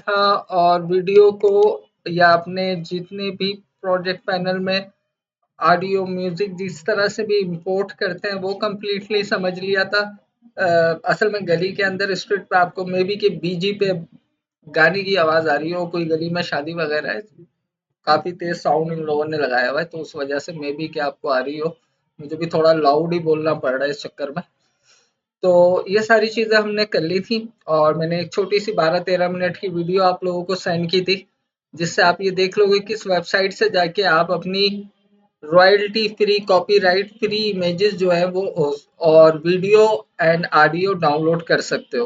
था और वीडियो को या अपने जितने भी प्रोजेक्ट पैनल में ऑडियो म्यूजिक जिस तरह से भी इंपोर्ट करते हैं वो कम्प्लीटली समझ लिया था। असल में गली के अंदर स्ट्रीट पे आपको मे बी के बीजी पे गाने की आवाज आ रही हो, कोई गली में शादी वगैरह है, काफी तेज साउंड इन लोगों ने लगाया हुआ है, तो उस वजह से मे बी कि आपको आ रही हो। मुझे भी थोड़ा लाउड ही बोलना पड़ रहा है इस चक्कर में। तो ये सारी चीजें हमने कर ली थी और मैंने एक छोटी सी 12-13 मिनट की वीडियो आप लोगों को सेंड की थी, जिससे आप ये देख लोगे कि इस वेबसाइट से जाके आप अपनी royalty free, copyright free images जो है वो और वीडियो एंड ऑडियो डाउनलोड कर सकते हो।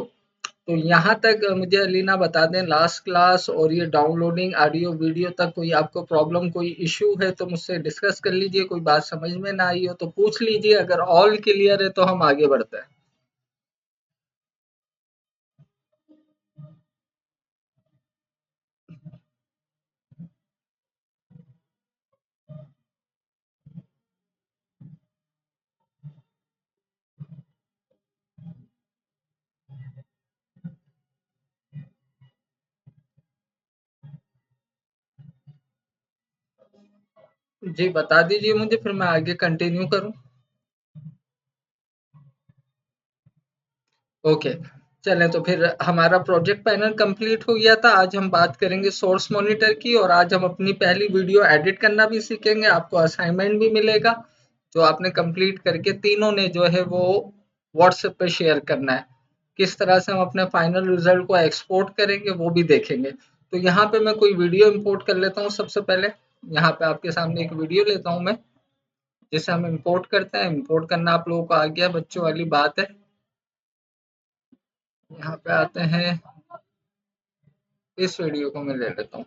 तो यहाँ तक मुझे अलीना बता दें, लास्ट क्लास और ये डाउनलोडिंग ऑडियो वीडियो तक कोई आपको प्रॉब्लम, कोई इश्यू है तो मुझसे डिस्कस कर लीजिए। कोई बात समझ में ना आई हो तो पूछ लीजिए, अगर ऑल क्लियर है तो हम आगे बढ़ते हैं। जी बता दीजिए मुझे, फिर मैं आगे कंटिन्यू करूं। ओके, चलें तो फिर हमारा प्रोजेक्ट पैनल कंप्लीट हो गया था। आज हम बात करेंगे सोर्स मॉनिटर की और आज हम अपनी पहली वीडियो एडिट करना भी सीखेंगे। आपको असाइनमेंट भी मिलेगा जो आपने कंप्लीट करके तीनों ने जो है वो व्हाट्सएप पे शेयर करना है। किस तरह से हम अपने फाइनल रिजल्ट को एक्सपोर्ट करेंगे वो भी देखेंगे। तो यहाँ पे मैं कोई वीडियो इंपोर्ट कर लेता हूँ। सबसे पहले यहाँ पे आपके सामने एक वीडियो लेता हूँ मैं, जिसे हम इंपोर्ट करते हैं। इंपोर्ट करना आप लोगों को आ गया, बच्चों वाली बात है। यहाँ पे आते हैं, इस वीडियो को मैं ले लेता हूँ।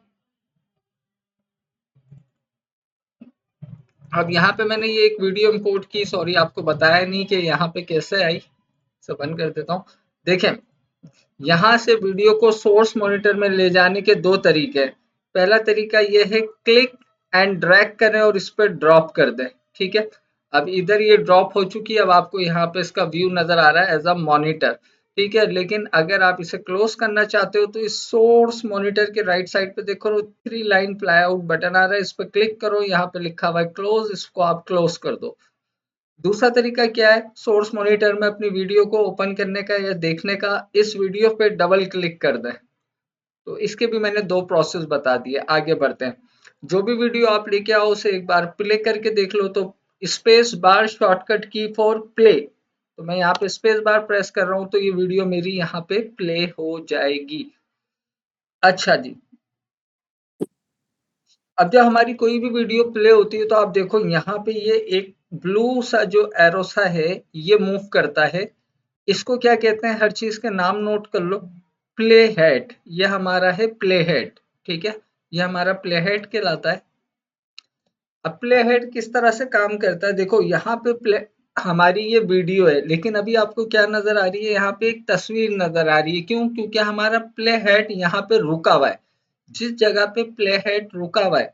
अब यहाँ पे मैंने ये एक वीडियो इंपोर्ट की, सॉरी आपको बताया नहीं कि यहाँ पे कैसे आई। इसे बंद कर देता हूँ। देखें, यहाँ से वीडियो को सोर्स मॉनिटर में ले जाने के दो तरीके हैं। पहला तरीका ये है, क्लिक एंड ड्रैग करें और इस पर ड्रॉप कर दें। ठीक है, अब इधर ये ड्रॉप हो चुकी है। अब आपको यहाँ पे इसका व्यू नजर आ रहा है एज अ मॉनिटर। ठीक है, लेकिन अगर आप इसे क्लोज करना चाहते हो तो इस सोर्स मॉनिटर के राइट साइड पे देखो 3 लाइन फ्लाई आउट बटन आ रहा है, इस पर क्लिक करो। यहाँ पे लिखा हुआ है क्लोज, इसको आप क्लोज कर दो। दूसरा तरीका क्या है, सोर्स मॉनिटर में अपनी वीडियो को ओपन करने का या देखने का, इस वीडियो पे डबल क्लिक कर दें। तो इसके भी मैंने दो प्रोसेस बता दिए। आगे बढ़ते हैं। जो भी वीडियो आप लेके आओ उसे एक बार प्ले करके देख लो। तो स्पेस बार शॉर्टकट की फॉर प्ले, तो मैं यहाँ पे स्पेस बार प्रेस कर रहा हूँ तो ये वीडियो मेरी यहाँ पे प्ले हो जाएगी। अच्छा जी, अब जब हमारी कोई भी वीडियो प्ले होती है तो आप देखो यहाँ पे ये एक ब्लू सा जो एरो सा है ये मूव करता है। इसको क्या कहते हैं, हर चीज के नाम नोट कर लो। प्ले हेड, ये हमारा है प्ले हेड। ठीक है, ये हमारा प्ले हेड कहलाता है। अब प्ले हेड किस तरह से काम करता है, देखो यहाँ पे प्ले, हमारी ये वीडियो है लेकिन अभी आपको क्या नजर आ रही है, यहाँ पे एक तस्वीर नजर आ रही है। क्यों? क्योंकि हमारा प्ले हेड यहाँ पे रुका हुआ है। जिस जगह पे प्ले हेड रुका हुआ है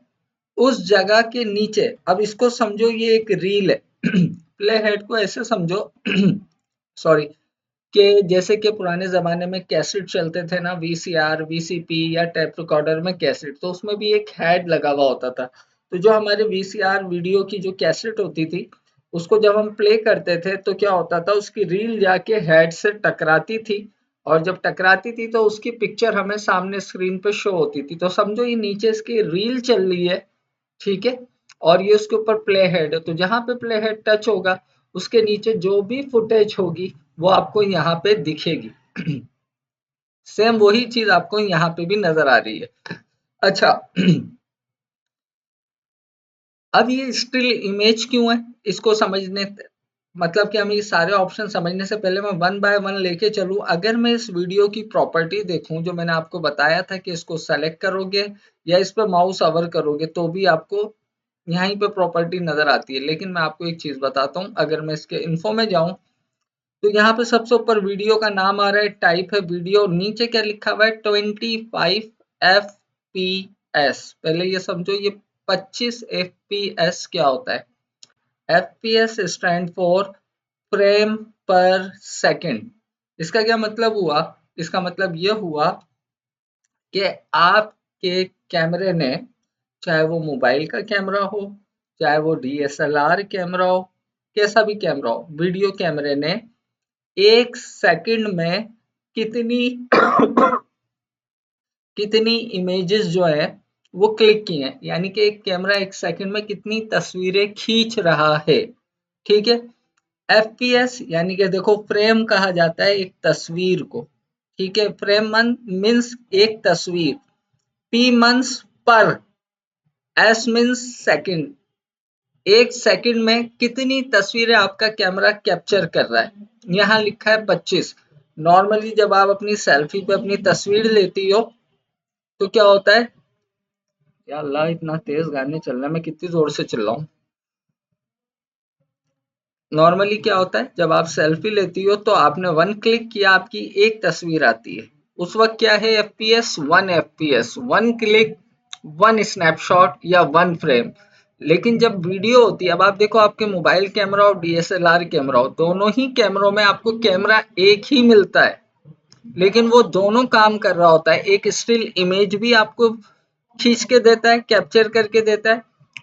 उस जगह के नीचे, अब इसको समझो ये एक रील है। प्ले हेड को ऐसे समझो सॉरी, कि जैसे कि पुराने ज़माने में कैसेट चलते थे ना, वीसीआर, वीसीपी या टेप रिकॉर्डर में कैसेट, तो उसमें भी एक हेड लगा हुआ होता था। तो जो हमारे वीसीआर वीडियो की जो कैसेट होती थी, उसको जब हम प्ले करते थे तो क्या होता था, उसकी रील जाके हेड से टकराती थी और जब टकराती थी तो उसकी पिक्चर हमें सामने स्क्रीन पे शो होती थी। तो समझो ये नीचे इसकी रील चल रही है, ठीक है, और ये उसके ऊपर प्ले हेड है। तो जहां पे प्ले हेड टच होगा उसके नीचे जो भी फुटेज होगी वो आपको यहाँ पे दिखेगी। सेम वही चीज आपको यहाँ पे भी नजर आ रही है। अच्छा, अब ये स्टिल इमेज क्यों है, इसको समझने, मतलब कि हम ये सारे ऑप्शन समझने से पहले मैं वन बाय वन लेके चलूं। अगर मैं इस वीडियो की प्रॉपर्टी देखूं जो मैंने आपको बताया था कि इसको सेलेक्ट करोगे या इस पर माउस अवर करोगे तो भी आपको यहीं पे प्रॉपर्टी नजर आती है। लेकिन मैं आपको एक चीज बताता हूँ, अगर मैं इसके इन्फो में जाऊं तो यहाँ पे सबसे ऊपर वीडियो का नाम आ रहा है, टाइप है वीडियो, नीचे क्या लिखा हुआ है 25 fps। पहले ये समझो ये 25 fps क्या होता है। fps स्टैंड फॉर फ्रेम पर सेकंड। इसका क्या मतलब हुआ, इसका मतलब ये हुआ कि आपके कैमरे ने, चाहे वो मोबाइल का कैमरा हो, चाहे वो डीएसएलआर कैमरा हो, कैसा भी कैमरा हो, वीडियो कैमरे ने 1 सेकंड में कितनी कितनी इमेजेस जो है वो क्लिक की हैं, यानी कि एक कैमरा 1 सेकंड में कितनी तस्वीरें खींच रहा है। ठीक है। एफपीएस यानी कि देखो, फ्रेम कहा जाता है एक तस्वीर को। ठीक है। फ्रेम मन मीन्स एक तस्वीर, पी मीन्स पर, एस मीन्स सेकंड। एक सेकंड में कितनी तस्वीरें आपका कैमरा कैप्चर कर रहा है। यहाँ लिखा है 25। नॉर्मली जब आप अपनी सेल्फी पे अपनी तस्वीर लेती हो तो क्या होता है, या अल्लाह इतना तेज गाने चल रहा है, मैं कितनी जोर से चिल्ला हूँ। नॉर्मली क्या होता है, जब आप सेल्फी लेती हो तो आपने 1 क्लिक किया, आपकी एक तस्वीर आती है। उस वक्त क्या है एफपीएस, 1 एफपीएस, 1 क्लिक, 1 स्नैपशॉट या 1 फ्रेम। लेकिन जब वीडियो होती है, अब आप देखो, आपके मोबाइल कैमरा और डीएसएलआर कैमरा हो, दोनों ही कैमरों में आपको कैमरा एक ही मिलता है, लेकिन वो दोनों काम कर रहा होता है। एक स्टिल इमेज भी आपको खींच के देता है, कैप्चर करके देता है,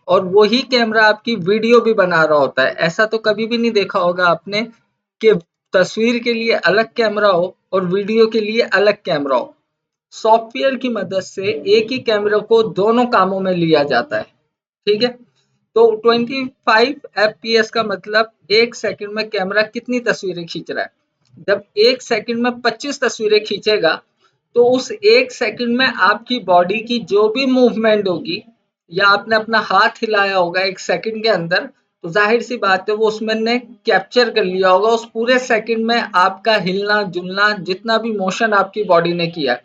और वही कैमरा आपकी वीडियो भी बना रहा होता है। ऐसा तो कभी भी नहीं देखा होगा आपने कि तस्वीर के लिए अलग कैमरा हो और वीडियो के लिए अलग कैमरा हो। सॉफ्टवेयर की मदद से एक ही कैमरे को दोनों कामों में लिया जाता है। ठीक है। तो 25 एफपीएस का मतलब 1 सेकंड में कैमरा कितनी तस्वीरें खींच रहा है। जब 1 सेकंड में 25 तस्वीरें खींचेगा तो उस 1 सेकंड में आपकी बॉडी की जो भी मूवमेंट होगी, या आपने अपना हाथ हिलाया होगा 1 सेकंड के अंदर, तो जाहिर सी बात है वो उसमें ने कैप्चर कर लिया होगा उस पूरे सेकंड में आपका हिलना जुलना, जितना भी मोशन आपकी बॉडी ने किया।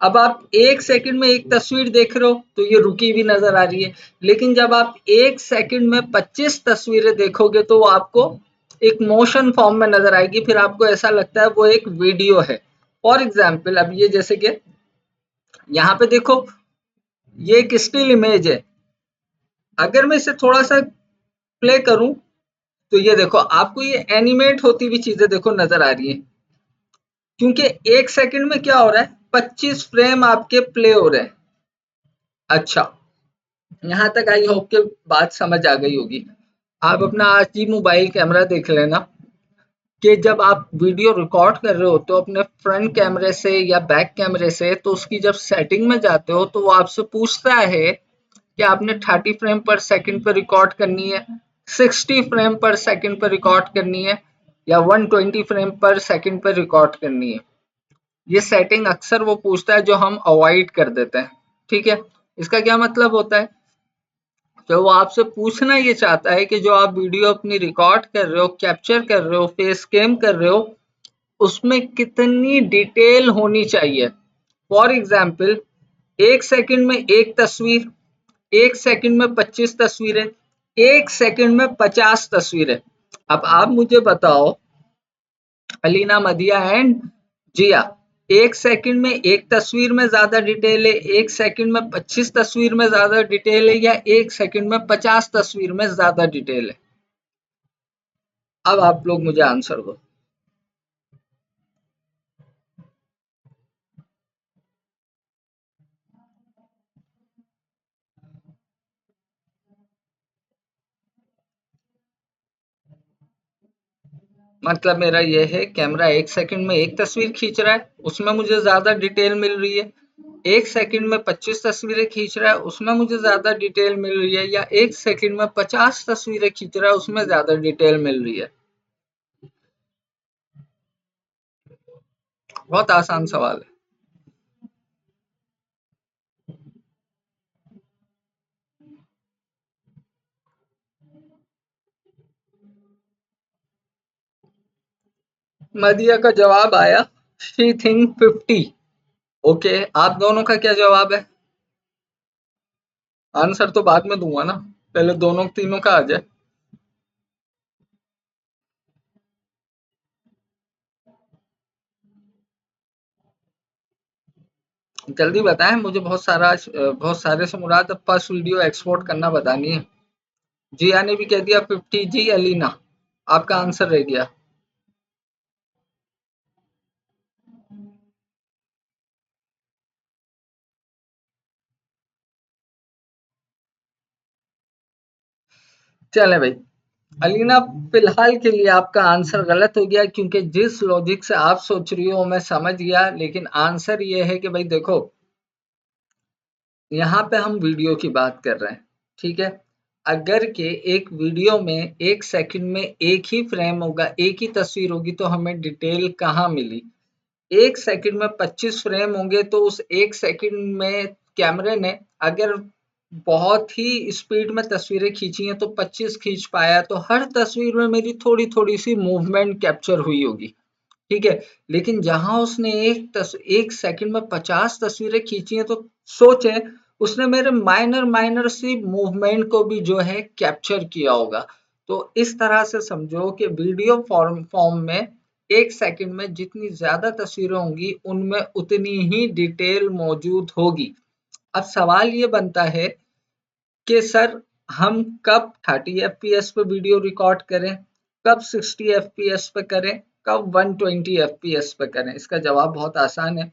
अब आप 1 सेकंड में एक तस्वीर देख रहे हो तो ये रुकी हुई नजर आ रही है, लेकिन जब आप 1 सेकंड में 25 तस्वीरें देखोगे तो वो आपको एक मोशन फॉर्म में नजर आएगी, फिर आपको ऐसा लगता है वो एक वीडियो है। फॉर एग्जाम्पल, अब ये जैसे कि यहाँ पे देखो, ये एक स्टिल इमेज है। अगर मैं इसे थोड़ा सा प्ले करूं तो ये देखो, आपको ये एनिमेट होती हुई चीजें देखो नजर आ रही है, क्योंकि 1 सेकंड में क्या हो रहा है, 25 फ्रेम आपके प्ले हो रहे हैं। अच्छा, यहाँ तक आई होप के बात समझ आ गई होगी। आप अपना आज ही मोबाइल कैमरा देख लेना कि जब आप वीडियो रिकॉर्ड कर रहे होते हो अपने फ्रंट कैमरे से या बैक कैमरे से, तो उसकी जब सेटिंग में जाते हो तो वो आपसे पूछता है कि आपने 30 फ्रेम पर सेकंड पर रिकॉर्ड करनी है, 60 फ्रेम पर सेकंड पर रिकॉर्ड करनी है, या 120 फ्रेम पर सेकंड पर रिकॉर्ड करनी है। ये सेटिंग अक्सर वो पूछता है जो हम अवॉइड कर देते हैं। ठीक है। इसका क्या मतलब होता है, तो वो आपसे पूछना ये चाहता है कि जो आप वीडियो अपनी रिकॉर्ड कर रहे हो, कैप्चर कर रहे हो, फेस कैम कर रहे हो, उसमें कितनी डिटेल होनी चाहिए। फॉर एग्जाम्पल, 1 सेकंड में एक तस्वीर, 1 सेकंड में 25 तस्वीरें, 1 सेकंड में 50 तस्वीरें। अब आप मुझे बताओ अलीना, मदिया एंड जिया, 1 सेकंड में एक तस्वीर में ज्यादा डिटेल है, 1 सेकंड में 25 तस्वीर में ज्यादा डिटेल है, या 1 सेकंड में 50 तस्वीर में ज्यादा डिटेल है। अब आप लोग मुझे आंसर दो। मतलब मेरा ये है, कैमरा 1 सेकंड में एक तस्वीर खींच रहा है, उसमें मुझे ज्यादा डिटेल मिल रही है। 1 सेकंड में 25 तस्वीरें खींच रहा है, उसमें मुझे ज्यादा डिटेल मिल रही है, या 1 सेकंड में 50 तस्वीरें खींच रहा है, उसमें ज्यादा डिटेल मिल रही है। बहुत आसान सवाल है। मदिया का जवाब आया शी थिंक 50। ओके, आप दोनों का क्या जवाब है? आंसर तो बाद में दूंगा ना, पहले दोनों तीनों का आ जाए। जल्दी बताएं, मुझे बहुत सारे से मुराद अब पास वीडियो एक्सपोर्ट करना बतानी है। जिया ने भी कह दिया 50। जी अलीना, आपका आंसर रह गया। चले भाई, अलीना फिलहाल के लिए आपका आंसर गलत हो गया, क्योंकि जिस लॉजिक से आप सोच रही हो मैं समझ गया, लेकिन आंसर ये है कि भाई देखो, यहाँ पे हम वीडियो की बात कर रहे हैं, ठीक है। अगर के एक वीडियो में 1 सेकंड में एक ही फ्रेम होगा, एक ही तस्वीर होगी, तो हमें डिटेल कहाँ मिली? 1 सेकंड में 25 फ्रेम होंगे, तो उस 1 सेकंड में कैमरे ने अगर बहुत ही स्पीड में तस्वीरें खींची हैं तो 25 खींच पाया, तो हर तस्वीर में मेरी थोड़ी थोड़ी सी मूवमेंट कैप्चर हुई होगी, ठीक है। लेकिन जहां उसने 1 सेकंड में 50 तस्वीरें खींची हैं, तो सोचें, उसने मेरे माइनर माइनर सी मूवमेंट को भी जो है कैप्चर किया होगा। तो इस तरह से समझो कि वीडियो फॉर्म फॉर्म में 1 सेकंड में जितनी ज्यादा तस्वीरें होंगी, उनमें उतनी ही डिटेल मौजूद होगी। अब सवाल ये बनता है कि सर, हम कब 30 एफपीएस पे वीडियो रिकॉर्ड करें, कब 60 एफपीएस पे करें, कब 120 एफपीएस पे करें? इसका जवाब बहुत आसान है।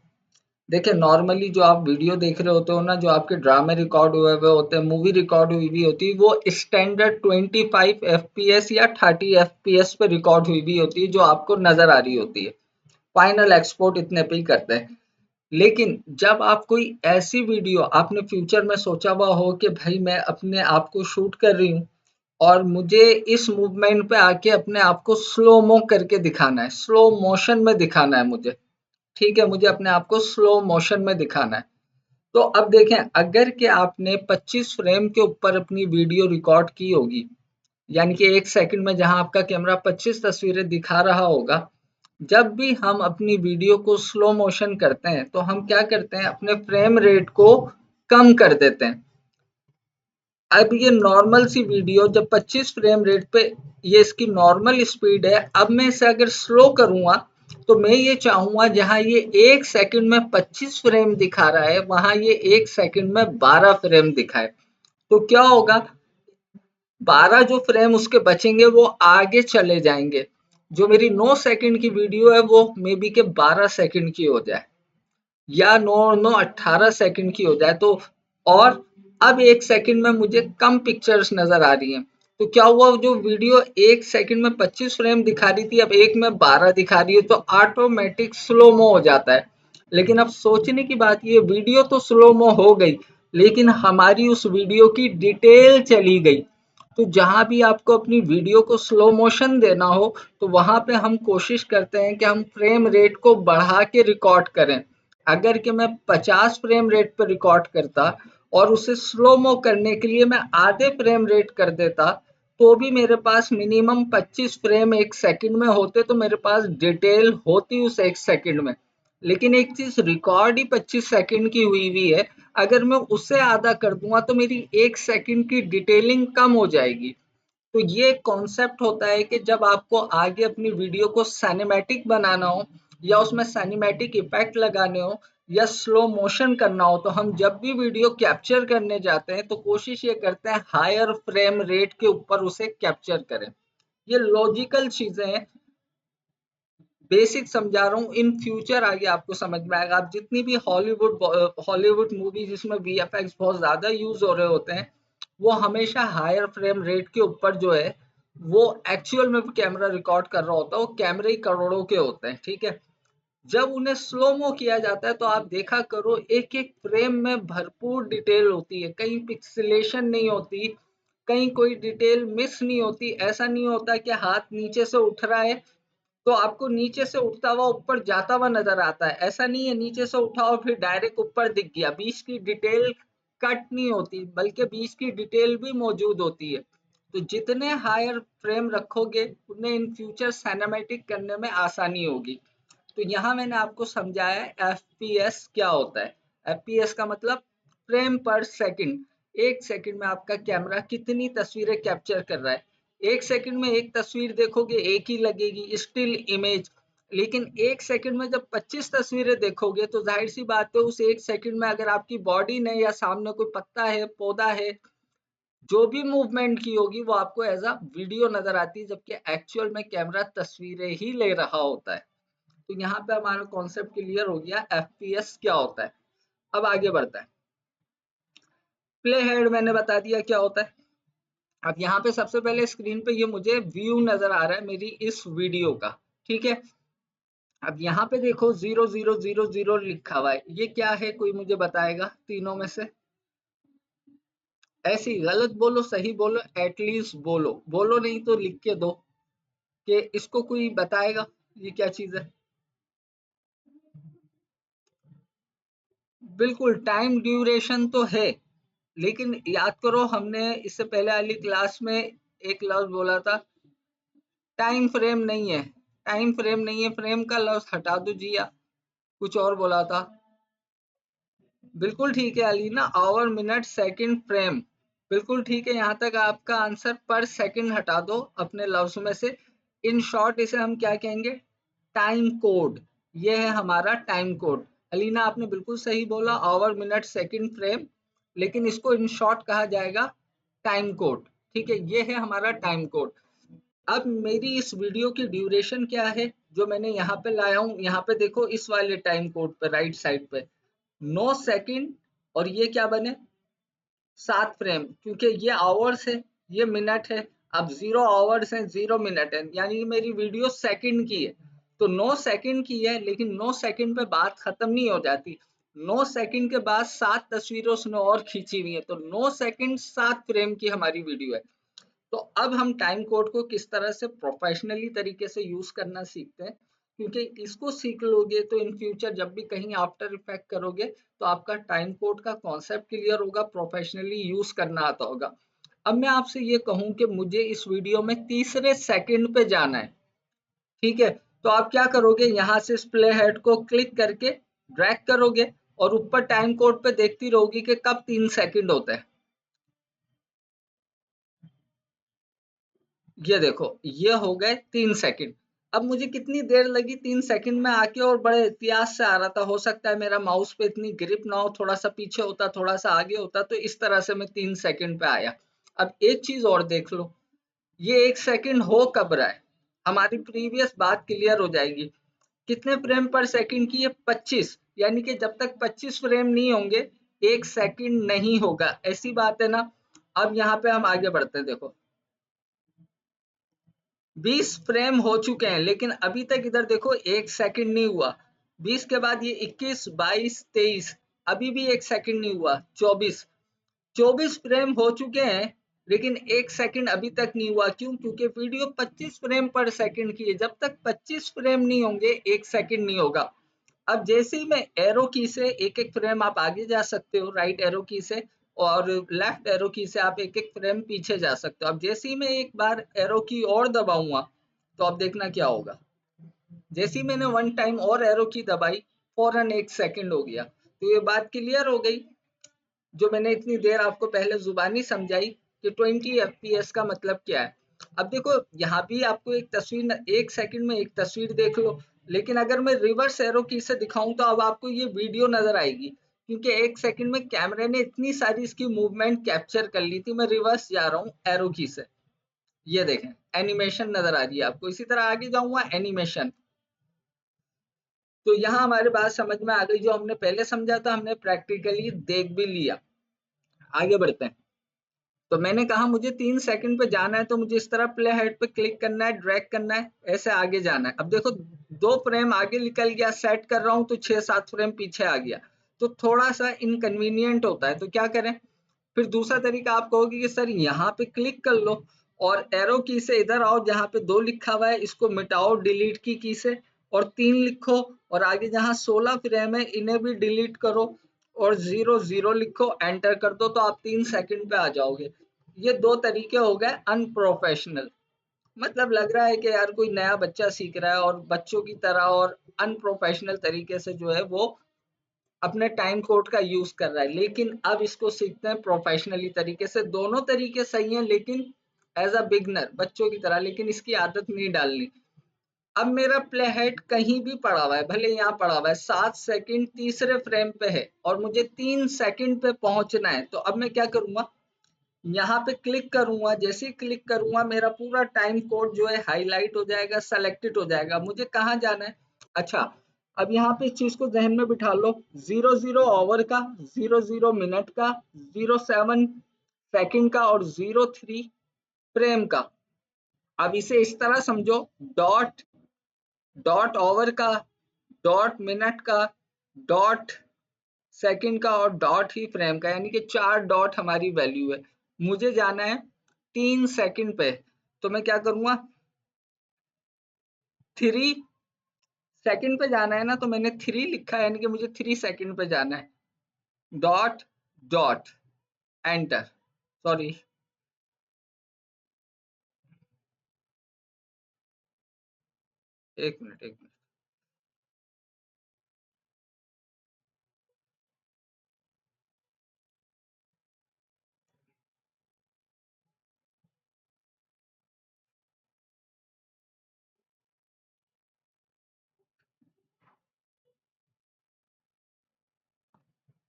देखिए, नॉर्मली जो आप वीडियो देख रहे होते हो ना, जो आपके ड्रामे रिकॉर्ड हुए हुए होते हैं, मूवी रिकॉर्ड हुई हुई होती है, वो स्टैंडर्ड 25 एफपीएस या 30 एफपीएस पे रिकॉर्ड हुई हुई होती है, जो आपको नजर आ रही होती है। फाइनल एक्सपोर्ट इतने पे ही करते हैं। लेकिन जब आप कोई ऐसी वीडियो आपने फ्यूचर में सोचा हुआ हो कि भाई मैं अपने आप को शूट कर रही हूँ और मुझे इस मूवमेंट पे आके अपने आप को स्लो मो करके दिखाना है, स्लो मोशन में दिखाना है मुझे, ठीक है, मुझे अपने आप को स्लो मोशन में दिखाना है। तो अब देखें, अगर कि आपने 25 फ्रेम के ऊपर अपनी वीडियो रिकॉर्ड की होगी, यानी कि 1 सेकंड में जहां आपका कैमरा 25 तस्वीरें दिखा रहा होगा, जब भी हम अपनी वीडियो को स्लो मोशन करते हैं, तो हम क्या करते हैं, अपने फ्रेम रेट को कम कर देते हैं। अब ये नॉर्मल सी वीडियो जब 25 फ्रेम रेट पे, ये इसकी नॉर्मल स्पीड है, अब मैं इसे अगर स्लो करूंगा, तो मैं ये चाहूंगा जहां ये 1 सेकंड में 25 फ्रेम दिखा रहा है, वहां ये 1 सेकंड में 12 फ्रेम दिखाए। तो क्या होगा, 12 जो फ्रेम उसके बचेंगे वो आगे चले जाएंगे। जो मेरी 9 सेकंड की वीडियो है, वो मे बी के 12 सेकंड की हो जाए, या 9 9 18 सेकंड की हो जाए। तो और अब 1 सेकंड में मुझे कम पिक्चर्स नजर आ रही हैं, तो क्या हुआ, जो वीडियो 1 सेकंड में 25 फ्रेम दिखा रही थी, अब एक में 12 दिखा रही है, तो ऑटोमेटिक स्लोमो हो जाता है। लेकिन अब सोचने की बात, ये वीडियो तो स्लोमो हो गई, लेकिन हमारी उस वीडियो की डिटेल चली गई। तो जहां भी आपको अपनी वीडियो को स्लो मोशन देना हो, तो वहां पे हम कोशिश करते हैं कि हम फ्रेम रेट को बढ़ा के रिकॉर्ड करें। अगर कि मैं 50 फ्रेम रेट पर रिकॉर्ड करता और उसे स्लो मो करने के लिए मैं आधे फ्रेम रेट कर देता, तो भी मेरे पास मिनिमम 25 फ्रेम 1 सेकंड में होते, तो मेरे पास डिटेल होती उस 1 सेकंड में। लेकिन एक चीज रिकॉर्ड ही 25 सेकंड की हुई हुई है, अगर मैं उसे आधा कर दूंगा, तो मेरी 1 सेकंड की डिटेलिंग कम हो जाएगी। तो ये कॉन्सेप्ट होता है कि जब आपको आगे अपनी वीडियो को सिनेमैटिक बनाना हो, या उसमें सिनेमैटिक इफेक्ट लगाने हो, या स्लो मोशन करना हो, तो हम जब भी वीडियो कैप्चर करने जाते हैं, तो कोशिश ये करते हैं हायर फ्रेम रेट के ऊपर उसे कैप्चर करें। ये लॉजिकल चीजें हैं, बेसिक समझा रहा हूँ, इन फ्यूचर आगे आपको समझ में आएगा। आप जितनी भी हॉलीवुड मूवी जिसमें वीएफएक्स बहुत ज्यादा यूज हो रहे होते हैं, वो हमेशा हायर फ्रेम रेट के ऊपर जो है, वो एक्चुअल में कैमरा रिकॉर्ड कर रहा होता है, वो कैमरे ही करोड़ों के होते हैं, ठीक है। जब उन्हें स्लो मो किया जाता है, तो आप देखा करो, एक एक फ्रेम में भरपूर डिटेल होती है, कहीं पिक्सेलेशन नहीं होती, कहीं कोई डिटेल मिस नहीं होती। ऐसा नहीं होता कि हाथ नीचे से उठ रहा है, तो आपको नीचे से उठता हुआ ऊपर जाता हुआ नजर आता है। ऐसा नहीं है, नीचे से उठा और फिर डायरेक्ट ऊपर दिख गया, बीच की डिटेल कट नहीं होती, बल्कि बीच की डिटेल भी मौजूद होती है। तो जितने हायर फ्रेम रखोगे, उतने इन फ्यूचर सिनेमैटिक करने में आसानी होगी। तो यहाँ मैंने आपको समझाया एफपीएस क्या होता है। एफपीएस का मतलब फ्रेम पर सेकंड। 1 सेकंड में आपका कैमरा कितनी तस्वीरें कैप्चर कर रहा है। 1 सेकंड में एक तस्वीर देखोगे, एक ही लगेगी, स्टिल इमेज। लेकिन 1 सेकंड में जब 25 तस्वीरें देखोगे, तो जाहिर सी बात है, उस 1 सेकंड में अगर आपकी बॉडी ने या सामने कोई पत्ता है, पौधा है, जो भी मूवमेंट की होगी, वो आपको एज अ वीडियो नजर आती है, जबकि एक्चुअल में कैमरा तस्वीरें ही ले रहा होता है। तो यहाँ पे हमारा कॉन्सेप्ट क्लियर हो गया, एफपीएस क्या होता है। अब आगे बढ़ता है। प्ले हेड मैंने बता दिया क्या होता है। अब यहाँ पे सबसे पहले स्क्रीन पे ये मुझे व्यू नजर आ रहा है मेरी इस वीडियो का, ठीक है। अब यहाँ पे देखो 0000 लिखा हुआ है, ये क्या है, कोई मुझे बताएगा तीनों में से? ऐसी गलत बोलो सही बोलो, एटलीस्ट बोलो, बोलो नहीं तो लिख के दो कि इसको कोई बताएगा ये क्या चीज है। बिल्कुल टाइम ड्यूरेशन तो है, लेकिन याद करो हमने इससे पहले वाली क्लास में एक लफ्ज बोला था, टाइम फ्रेम नहीं है। टाइम फ्रेम नहीं है, फ्रेम का लफ्ज हटा दो जिया, कुछ और बोला था। बिल्कुल ठीक है Alina, our minute second frame, बिल्कुल ठीक है। यहाँ तक आपका आंसर, पर सेकंड हटा दो अपने लफ्ज में से। इन शॉर्ट इसे हम क्या कहेंगे? Time code. ये है हमारा टाइम कोड। अलीना आपने बिल्कुल सही बोला, आवर मिनट सेकंड फ्रेम, लेकिन इसको इन शॉर्ट कहा जाएगा टाइम कोड, ठीक है। ये है हमारा टाइम कोड। अब मेरी इस वीडियो की ड्यूरेशन क्या है जो मैंने यहाँ पे लाया हूँ, यहाँ पे देखो इस वाले टाइम कोड पे राइट साइड पे 9 सेकंड, और ये क्या बने 7 फ्रेम, क्योंकि ये आवर्स है, ये मिनट है। अब 0 आवर्स है 0 मिनट है, यानी मेरी वीडियो सेकंड की है, तो 9 सेकंड की है, लेकिन 9 सेकंड पे बात खत्म नहीं हो जाती। 9 सेकंड के बाद 7 तस्वीरें उसने और खींची हुई है, तो 9 सेकंड 7 फ्रेम की हमारी वीडियो है। तो अब हम टाइम कोड को किस तरह से प्रोफेशनली तरीके से यूज करना सीखते हैं, क्योंकि इसको सीख लोगे तो इन फ्यूचर जब भी कहीं आफ्टर इफेक्ट करोगे तो आपका टाइम कोड का कॉन्सेप्ट क्लियर होगा, प्रोफेशनली यूज करना आता होगा। अब मैं आपसे ये कहूं कि मुझे इस वीडियो में तीसरे सेकंड पे जाना है, ठीक है, तो आप क्या करोगे, यहाँ से इस प्ले हेड को क्लिक करके ड्रैग करोगे और ऊपर टाइम कोड पे देखती रहोगी कि कब 3 सेकंड होता है। ये देखो ये हो गए 3 सेकंड। अब मुझे कितनी देर लगी 3 सेकंड में आके, और बड़े एहतियात से आ रहा था, हो सकता है मेरा माउस पे इतनी ग्रिप ना हो, थोड़ा सा पीछे होता थोड़ा सा आगे होता, तो इस तरह से मैं 3 सेकंड पे आया। अब एक चीज और देख लो, ये 1 सेकंड हो कब रहा है, हमारी प्रीवियस बात क्लियर हो जाएगी। कितने फ्रेम पर सेकंड की है? 25, यानी कि जब तक 25 फ्रेम नहीं होंगे 1 सेकंड नहीं होगा, ऐसी बात है ना। अब यहाँ पे हम आगे बढ़ते हैं, देखो 20 फ्रेम हो चुके हैं, लेकिन अभी तक इधर देखो 1 सेकंड नहीं हुआ। 20 के बाद ये 21, 22, 23, अभी भी 1 सेकंड नहीं हुआ। 24, 24 फ्रेम हो चुके हैं, लेकिन 1 सेकंड अभी तक नहीं हुआ। क्यों? क्योंकि वीडियो 25 फ्रेम पर सेकंड की है, जब तक 25 फ्रेम नहीं होंगे 1 सेकंड नहीं होगा। अब जैसे ही मैं एरो की से एक एक फ्रेम आप आगे जा सकते हो, राइट एरो की से, और लेफ्ट एरो की से आप एक एक फ्रेम पीछे जा सकते हो। अब जैसे ही मैं एक बार एरो की और दबाऊंगा तो अब देखना क्या होगा, जैसे ही मैंने वन टाइम और एरो की दबाई फौरन 1 सेकंड हो गया। तो ये बात क्लियर हो गई जो मैंने इतनी देर आपको पहले जुबानी समझाई कि 20 FPS का मतलब क्या है। अब देखो यहाँ भी आपको एक तस्वीर, 1 सेकंड में एक तस्वीर देख लो, लेकिन अगर मैं रिवर्स एरो की से दिखाऊं तो अब आपको ये वीडियो नजर आएगी, क्योंकि 1 सेकंड में कैमरे ने इतनी सारी इसकी मूवमेंट कैप्चर कर ली थी। मैं रिवर्स जा रहा हूँ एरो की से, ये देखें एनिमेशन नजर आ रही है आपको। इसी तरह आगे जाऊंगा एनिमेशन, तो यहाँ हमारे बात समझ में आ गई, जो हमने पहले समझा था हमने प्रैक्टिकली देख भी लिया। आगे बढ़ते हैं। तो मैंने कहा मुझे 3 सेकंड पे जाना है, तो मुझे इस तरह प्ले हेड पे क्लिक करना है, ड्रैग करना है, ऐसे आगे जाना है। अब देखो 2 फ्रेम आगे निकल गया, सेट कर रहा हूं तो 6-7 फ्रेम पीछे आ गया, तो थोड़ा सा इनकन्वीनियंट होता है, तो क्या करें? फिर दूसरा तरीका आप कहोगे कि सर यहाँ पे क्लिक कर लो और एरो की से इधर आओ, जहाँ पे 2 लिखा हुआ है इसको मिटाओ डिलीट की से, और 3 लिखो, और आगे जहाँ 16 फ्रेम है इन्हें भी डिलीट करो, और 0 0 लिखो, एंटर कर दो, तो आप 3 सेकंड पे आ जाओगे। ये 2 तरीके हो गए अनप्रोफेशनल, मतलब लग रहा है कि यार कोई नया बच्चा सीख रहा है और बच्चों की तरह और अनप्रोफेशनल तरीके से जो है वो अपने टाइम कोड का यूज कर रहा है। लेकिन अब इसको सीखते हैं प्रोफेशनली तरीके से। दोनों तरीके सही हैं, लेकिन एज अ बिगनर बच्चों की तरह, लेकिन इसकी आदत नहीं डालनी। अब मेरा प्ले हेड कहीं भी पड़ा हुआ है, भले यहाँ पड़ा हुआ है, 7 सेकंड तीसरे फ्रेम पे है और मुझे 3 सेकंड पे पहुंचना है, तो अब मैं क्या करूंगा, यहाँ पे क्लिक करूंगा। जैसे ही क्लिक करूंगा मेरा पूरा टाइम कोड जो है हाईलाइट हो जाएगा, सेलेक्टेड हो जाएगा, मुझे कहाँ जाना है। अच्छा, अब यहाँ पे इस चीज को जहन में बिठा लो, 00 आवर का, 00 मिनट का, 07 सेकंड का, और 03 फ्रेम का। अब इसे इस तरह समझो, डॉट, डॉट आवर का, डॉट मिनट का, डॉट सेकंड का और डॉट ही फ्रेम का, यानी कि 4 डॉट हमारी वैल्यू है। मुझे जाना है 3 सेकंड पे, तो मैं क्या करूंगा, 3 सेकंड पे जाना है ना, तो मैंने 3 लिखा है, यानी कि मुझे 3 सेकंड पे जाना है। डॉट डॉट एंटर, सॉरी, एक मिनट एक मिनट।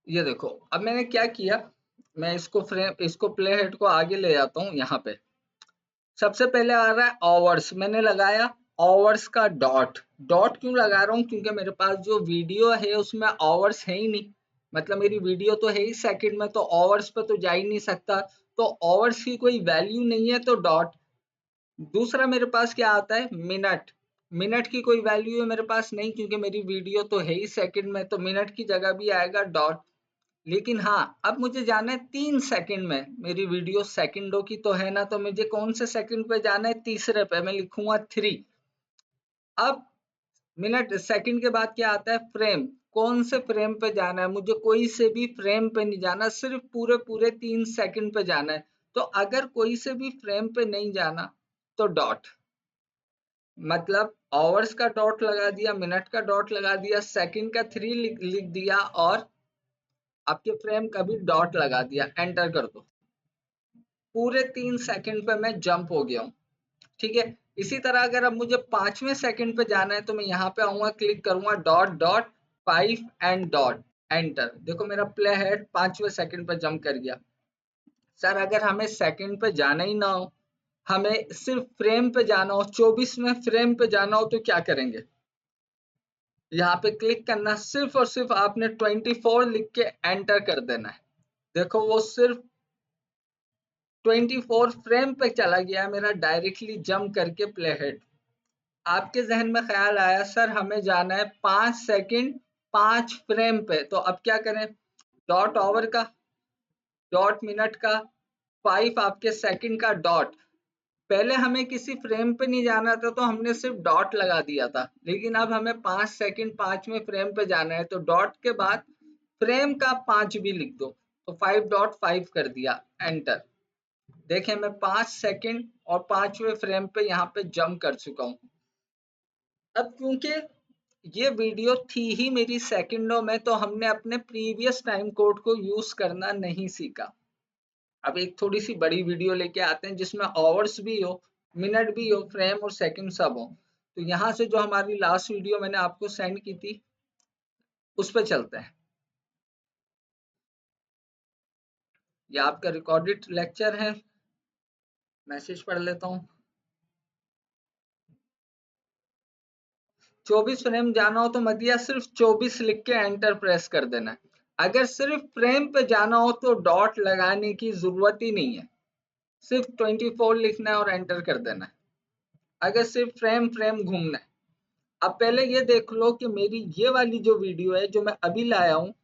ये देखो, अब मैंने क्या किया, मैं इसको प्ले हेड को आगे ले जाता हूँ। यहाँ पे सबसे पहले आ रहा है आवर्स, मैंने लगाया आवर्स का डॉट। डॉट क्यों लगा रहा हूँ, क्योंकि मेरे पास जो वीडियो है उसमें आवर्स है ही नहीं, मतलब मेरी वीडियो तो है ही सेकंड में, तो आवर्स पे तो जा ही नहीं सकता, तो आवर्स की कोई वैल्यू नहीं है, तो डॉट। दूसरा मेरे पास क्या आता है, मिनट। मिनट की कोई वैल्यू है मेरे पास नहीं, क्योंकि मेरी वीडियो तो है ही सेकंड में, तो मिनट की जगह भी आएगा डॉट। लेकिन हाँ, अब मुझे जाना है 3 सेकंड में, मेरी वीडियो सेकंडों की तो है ना, तो मुझे कौन से सेकंड पे जाना है, तीसरे पे, मैं लिखूंगा 3। अब मिनट सेकंड के बाद क्या आता है, फ्रेम। कौन से फ्रेम पे जाना है, मुझे कोई से भी फ्रेम पे नहीं जाना, सिर्फ पूरे पूरे 3 सेकंड पे जाना है। तो अगर कोई से भी फ्रेम पे नहीं जाना तो डॉट, मतलब आवर्स का डॉट लगा दिया, मिनट का डॉट लगा दिया, सेकंड का 3 लिख दिया, और आपके फ्रेम का भी डॉट लगा दिया, एंटर कर दो। पूरे 3 सेकंड पे मैं जंप हो गया हूँ। ठीक है, इसी तरह अगर अब मुझे 5वें सेकंड पे जाना है, तो मैं यहाँ पे आऊंगा, क्लिक करूंगा, dot dot 5 and dot enter. देखो मेरा प्ले हेड 5वें सेकंड पे जंप कर गया। सर अगर हमें सेकंड पे जाना ही ना हो, हमें सिर्फ फ्रेम पे जाना हो, 24वें फ्रेम पे जाना हो, तो क्या करेंगे, यहाँ पे क्लिक करना, सिर्फ और सिर्फ आपने 24 लिख के एंटर कर देना है। देखो वो सिर्फ 24 फ्रेम पे चला गया मेरा, डायरेक्टली जंप करके प्ले हेड। आपके जहन में ख्याल आया, सर हमें जाना है 5 सेकंड 5 फ्रेम पे, तो अब क्या करें, डॉट आवर का, डॉट मिनट का, 5 आपके सेकंड का डॉट। पहले हमें किसी फ्रेम पे नहीं जाना था, तो हमने सिर्फ डॉट लगा दिया था, लेकिन अब हमें 5 सेकंड 5वें फ्रेम पे जाना है, तो डॉट के बाद फ्रेम का 5 भी लिख दो, तो 5.5 कर दिया, एंटर। देखें मैं 5 सेकंड और 5वें फ्रेम पे यहाँ पे जंप कर चुका हूँ। अब क्योंकि ये वीडियो थी ही मेरी सेकंडों में, तो हमने अपने प्रीवियस टाइम कोड को यूज करना नहीं सीखा। अब एक थोड़ी सी बड़ी वीडियो लेके आते हैं, जिसमें आवर्स भी हो, मिनट भी हो, फ्रेम और सेकंड सब हो। तो यहाँ से जो हमारी लास्ट वीडियो मैंने आपको सेंड की थी, उस पर चलते हैं। ये आपका रिकॉर्डेड लेक्चर है, मैसेज पढ़ लेता हूँ। 24 फ्रेम जाना हो तो मत, सिर्फ 24 लिख के एंटर प्रेस कर देना है। अगर सिर्फ फ्रेम पे जाना हो तो डॉट लगाने की जरूरत ही नहीं है, सिर्फ 24 लिखना है और एंटर कर देना है, अगर सिर्फ फ्रेम फ्रेम घूमना है। अब पहले ये देख लो कि मेरी ये वाली जो वीडियो है, जो मैं अभी लाया हूँ,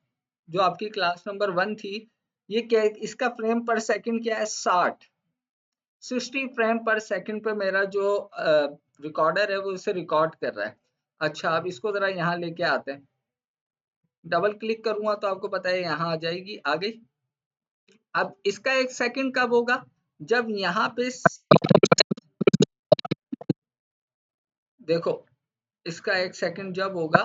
जो आपकी क्लास नंबर 1 थी, ये क्या, इसका फ्रेम पर सेकंड क्या है, 60 फ्रेम पर सेकंड पे मेरा जो रिकॉर्डर है वो इसे रिकॉर्ड कर रहा है। अच्छा, अब इसको जरा यहाँ लेके आते हैं। डबल क्लिक करूंगा तो आपको पता है यहाँ आ जाएगी, आ गई। अब इसका 1 सेकंड कब होगा, जब यहाँ पे देखो, इसका 1 सेकंड जब होगा,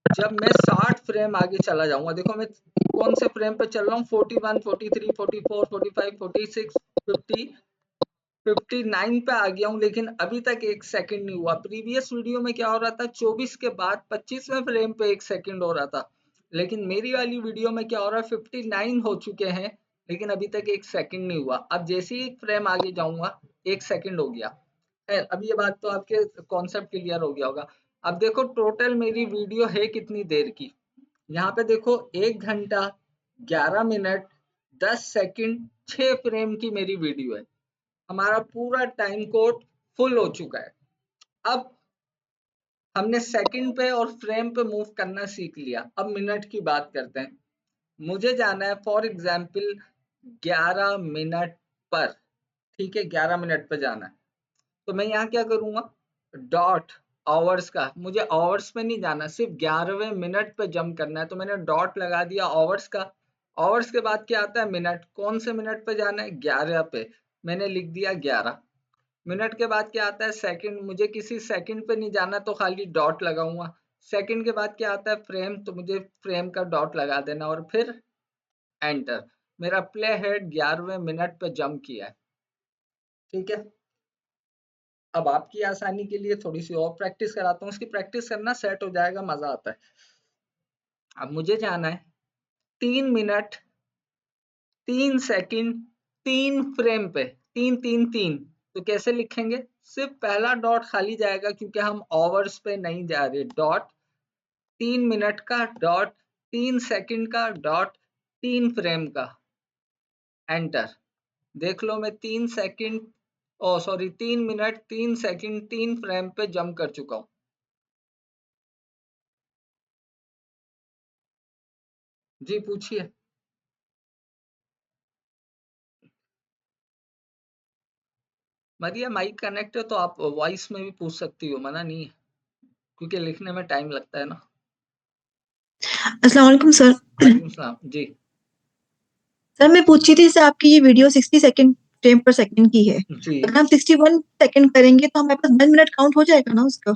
जब मैं 60 फ्रेम आगे चला जाऊंगा। देखो मैं कौन से फ्रेम पे चल रहा हूँ, 41 43 44 45 46 50 59 पे आ गया हूँ, लेकिन अभी तक 1 सेकंड नहीं हुआ। प्रीवियस वीडियो में क्या हो रहा था, 24 के बाद 25वें फ्रेम पे 1 सेकंड हो रहा था, लेकिन मेरी वाली वीडियो में क्या हो रहा है, 59 हो चुके हैं, लेकिन अभी तक 1 सेकंड नहीं हुआ। अब जैसे ही 1 फ्रेम आगे जाऊंगा, 1 सेकंड हो गया है। अब ये बात तो आपके कॉन्सेप्ट क्लियर हो गया होगा। अब देखो टोटल मेरी वीडियो है कितनी देर की, यहाँ पे देखो 1 घंटा 11 मिनट 10 सेकंड 6 फ्रेम की मेरी वीडियो है। हमारा पूरा टाइम कोड फुल हो चुका है। अब हमने सेकंड पे और फ्रेम पे मूव करना सीख लिया। अब मिनट की बात करते हैं। मुझे जाना है फॉर एग्जाम्पल 11 मिनट पर, ठीक है, 11 मिनट पर जाना है। तो मैं यहाँ क्या करूँगा, डॉट आवर्स का, मुझे आवर्स पे नहीं जाना, सिर्फ 11वें मिनट पे जंप करना है, तो मैंने डॉट लगा दिया आवर्स का। आवर्स के बाद क्या आता है, मिनट। कौन से मिनट पे जाना है, 11 पे, मैंने लिख दिया 11। मिनट के बाद क्या आता है, सेकंड, मुझे किसी सेकंड पे नहीं जाना तो खाली डॉट लगाऊंगा। सेकंड के बाद क्या आता है, फ्रेम, तो मुझे फ्रेम का डॉट लगा देना और फिर एंटर। मेरा प्ले हेड 11वें मिनट पे जंप किया है, ठीक है। अब आपकी आसानी के लिए थोड़ी सी और प्रैक्टिस कराता हूँ, उसकी प्रैक्टिस करना, सेट हो जाएगा, मजा आता है। अब मुझे जाना है 3 मिनट 3 सेकंड 3 फ्रेम पे, 3 3 3। तो कैसे लिखेंगे, सिर्फ पहला डॉट खाली जाएगा क्योंकि हम ओवर्स पे नहीं जा रहे। डॉट 3 मिनट का डॉट, 3 सेकंड का डॉट, 3 फ्रेम का, एंटर। देख लो मैं 3 सेकंड, ओ सॉरी, 3 मिनट 3 सेकंड 3 फ्रेम पे जंप कर चुका हूँ। जी पूछिए। मरिया माइक कनेक्ट है तो आप वॉइस में भी पूछ सकती हो, मना नहीं है, क्योंकि लिखने में टाइम लगता है ना। अस्सलाम वालेकुम सर। वालेकुम सलाम जी। सर मैं पूछी थी, जैसे आपकी ये वीडियो 60 सेकंड फ्रेम पर सेकंड की है, जी अगर हम 61 सेकंड करेंगे तो हमारे पास 1 मिनट काउंट हो जाएगा ना उसका?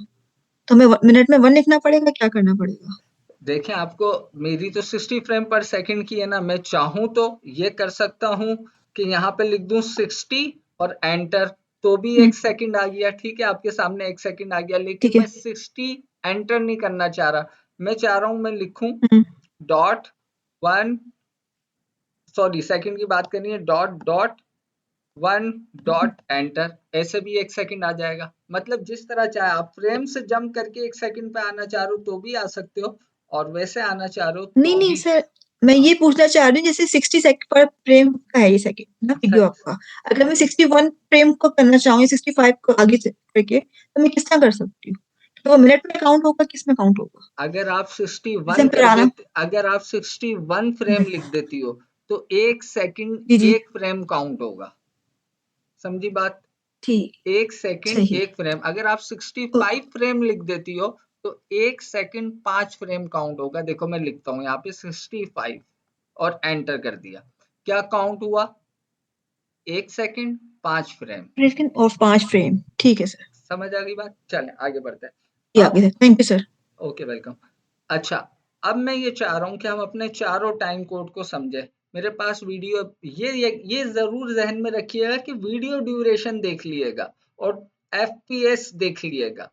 तो हमें मिनट में 1 लिखना पड़ेगा, क्या करना पड़ेगा? देखिए, आपको, मेरी तो 60 फ्रेम पर सेकंड की है ना, मैं चाहूँ तो ये कर सकता हूँ कि यहाँ पे लिख दूँ 60 और एंटर, तो भी हम्म, 1 सेकंड आ गया, ठीक है, आपके सामने 1 सेकंड आ गया। ठीक लेकिन है। मैं 60 एंटर नहीं करना चाह रहा, मैं चाह रहा हूँ मैं लिखूँ हम्म, डॉट 1, सॉरी सेकंड की बात करनी है, डॉट डॉट 1 डॉट एंटर, ऐसे भी 1 सेकंड आ जाएगा। मतलब जिस तरह चाहे आप, फ्रेम से जंप करके 1 सेकंड पे आना चाह रहे हो तो भी आ सकते हो, और वैसे आना चाह रहे हो नहीं तो नहीं भी। सर, मैं हाँ, ये पूछना चाह रही हूँ, जैसे 60 सेकंड पर फ्रेम का है ये सेकंड ना अच्छा, वीडियो आपका, अगर मैं 61 फ्रेम को करना चाहूँ या 65 को आगे से करके, तो मैं किस तरह कर सकती हूँ? तो वो मिनट में काउंट होगा, किस में काउंट होगा? अगर आप जैसे 61 हम कर पुराना। देते, अगर आप 61 फ्रेम लिख देती हो तो 1 सेकंड जी जी। 1 फ्रेम काउंट होगा, समझी बात। ठीक। 1 सेकंड सही। 1 फ्रेम, अगर आप ओ, 65 फ्रेम लिख देती हो तो 1 सेकंड 5 फ्रेम काउंट होगा। देखो मैं लिखता हूँ यहाँ पे 65 और एंटर कर दिया, क्या काउंट हुआ, 1 सेकंड 5 फ्रेम। सेकंड और 5 फ्रेम, ठीक है सर। समझ आ गई बात, चलें आगे बढ़ते हैं। ये अब, आगे sir, thank you sir. Okay welcome. अच्छा, अब मैं ये चाह रहा हूँ कि हम अपने चारों टाइम कोड को समझे। मेरे पास वीडियो, ये जरूर जहन में रखिएगा कि वीडियो ड्यूरेशन देख लिएगा और एफपीएस देख लिएगा,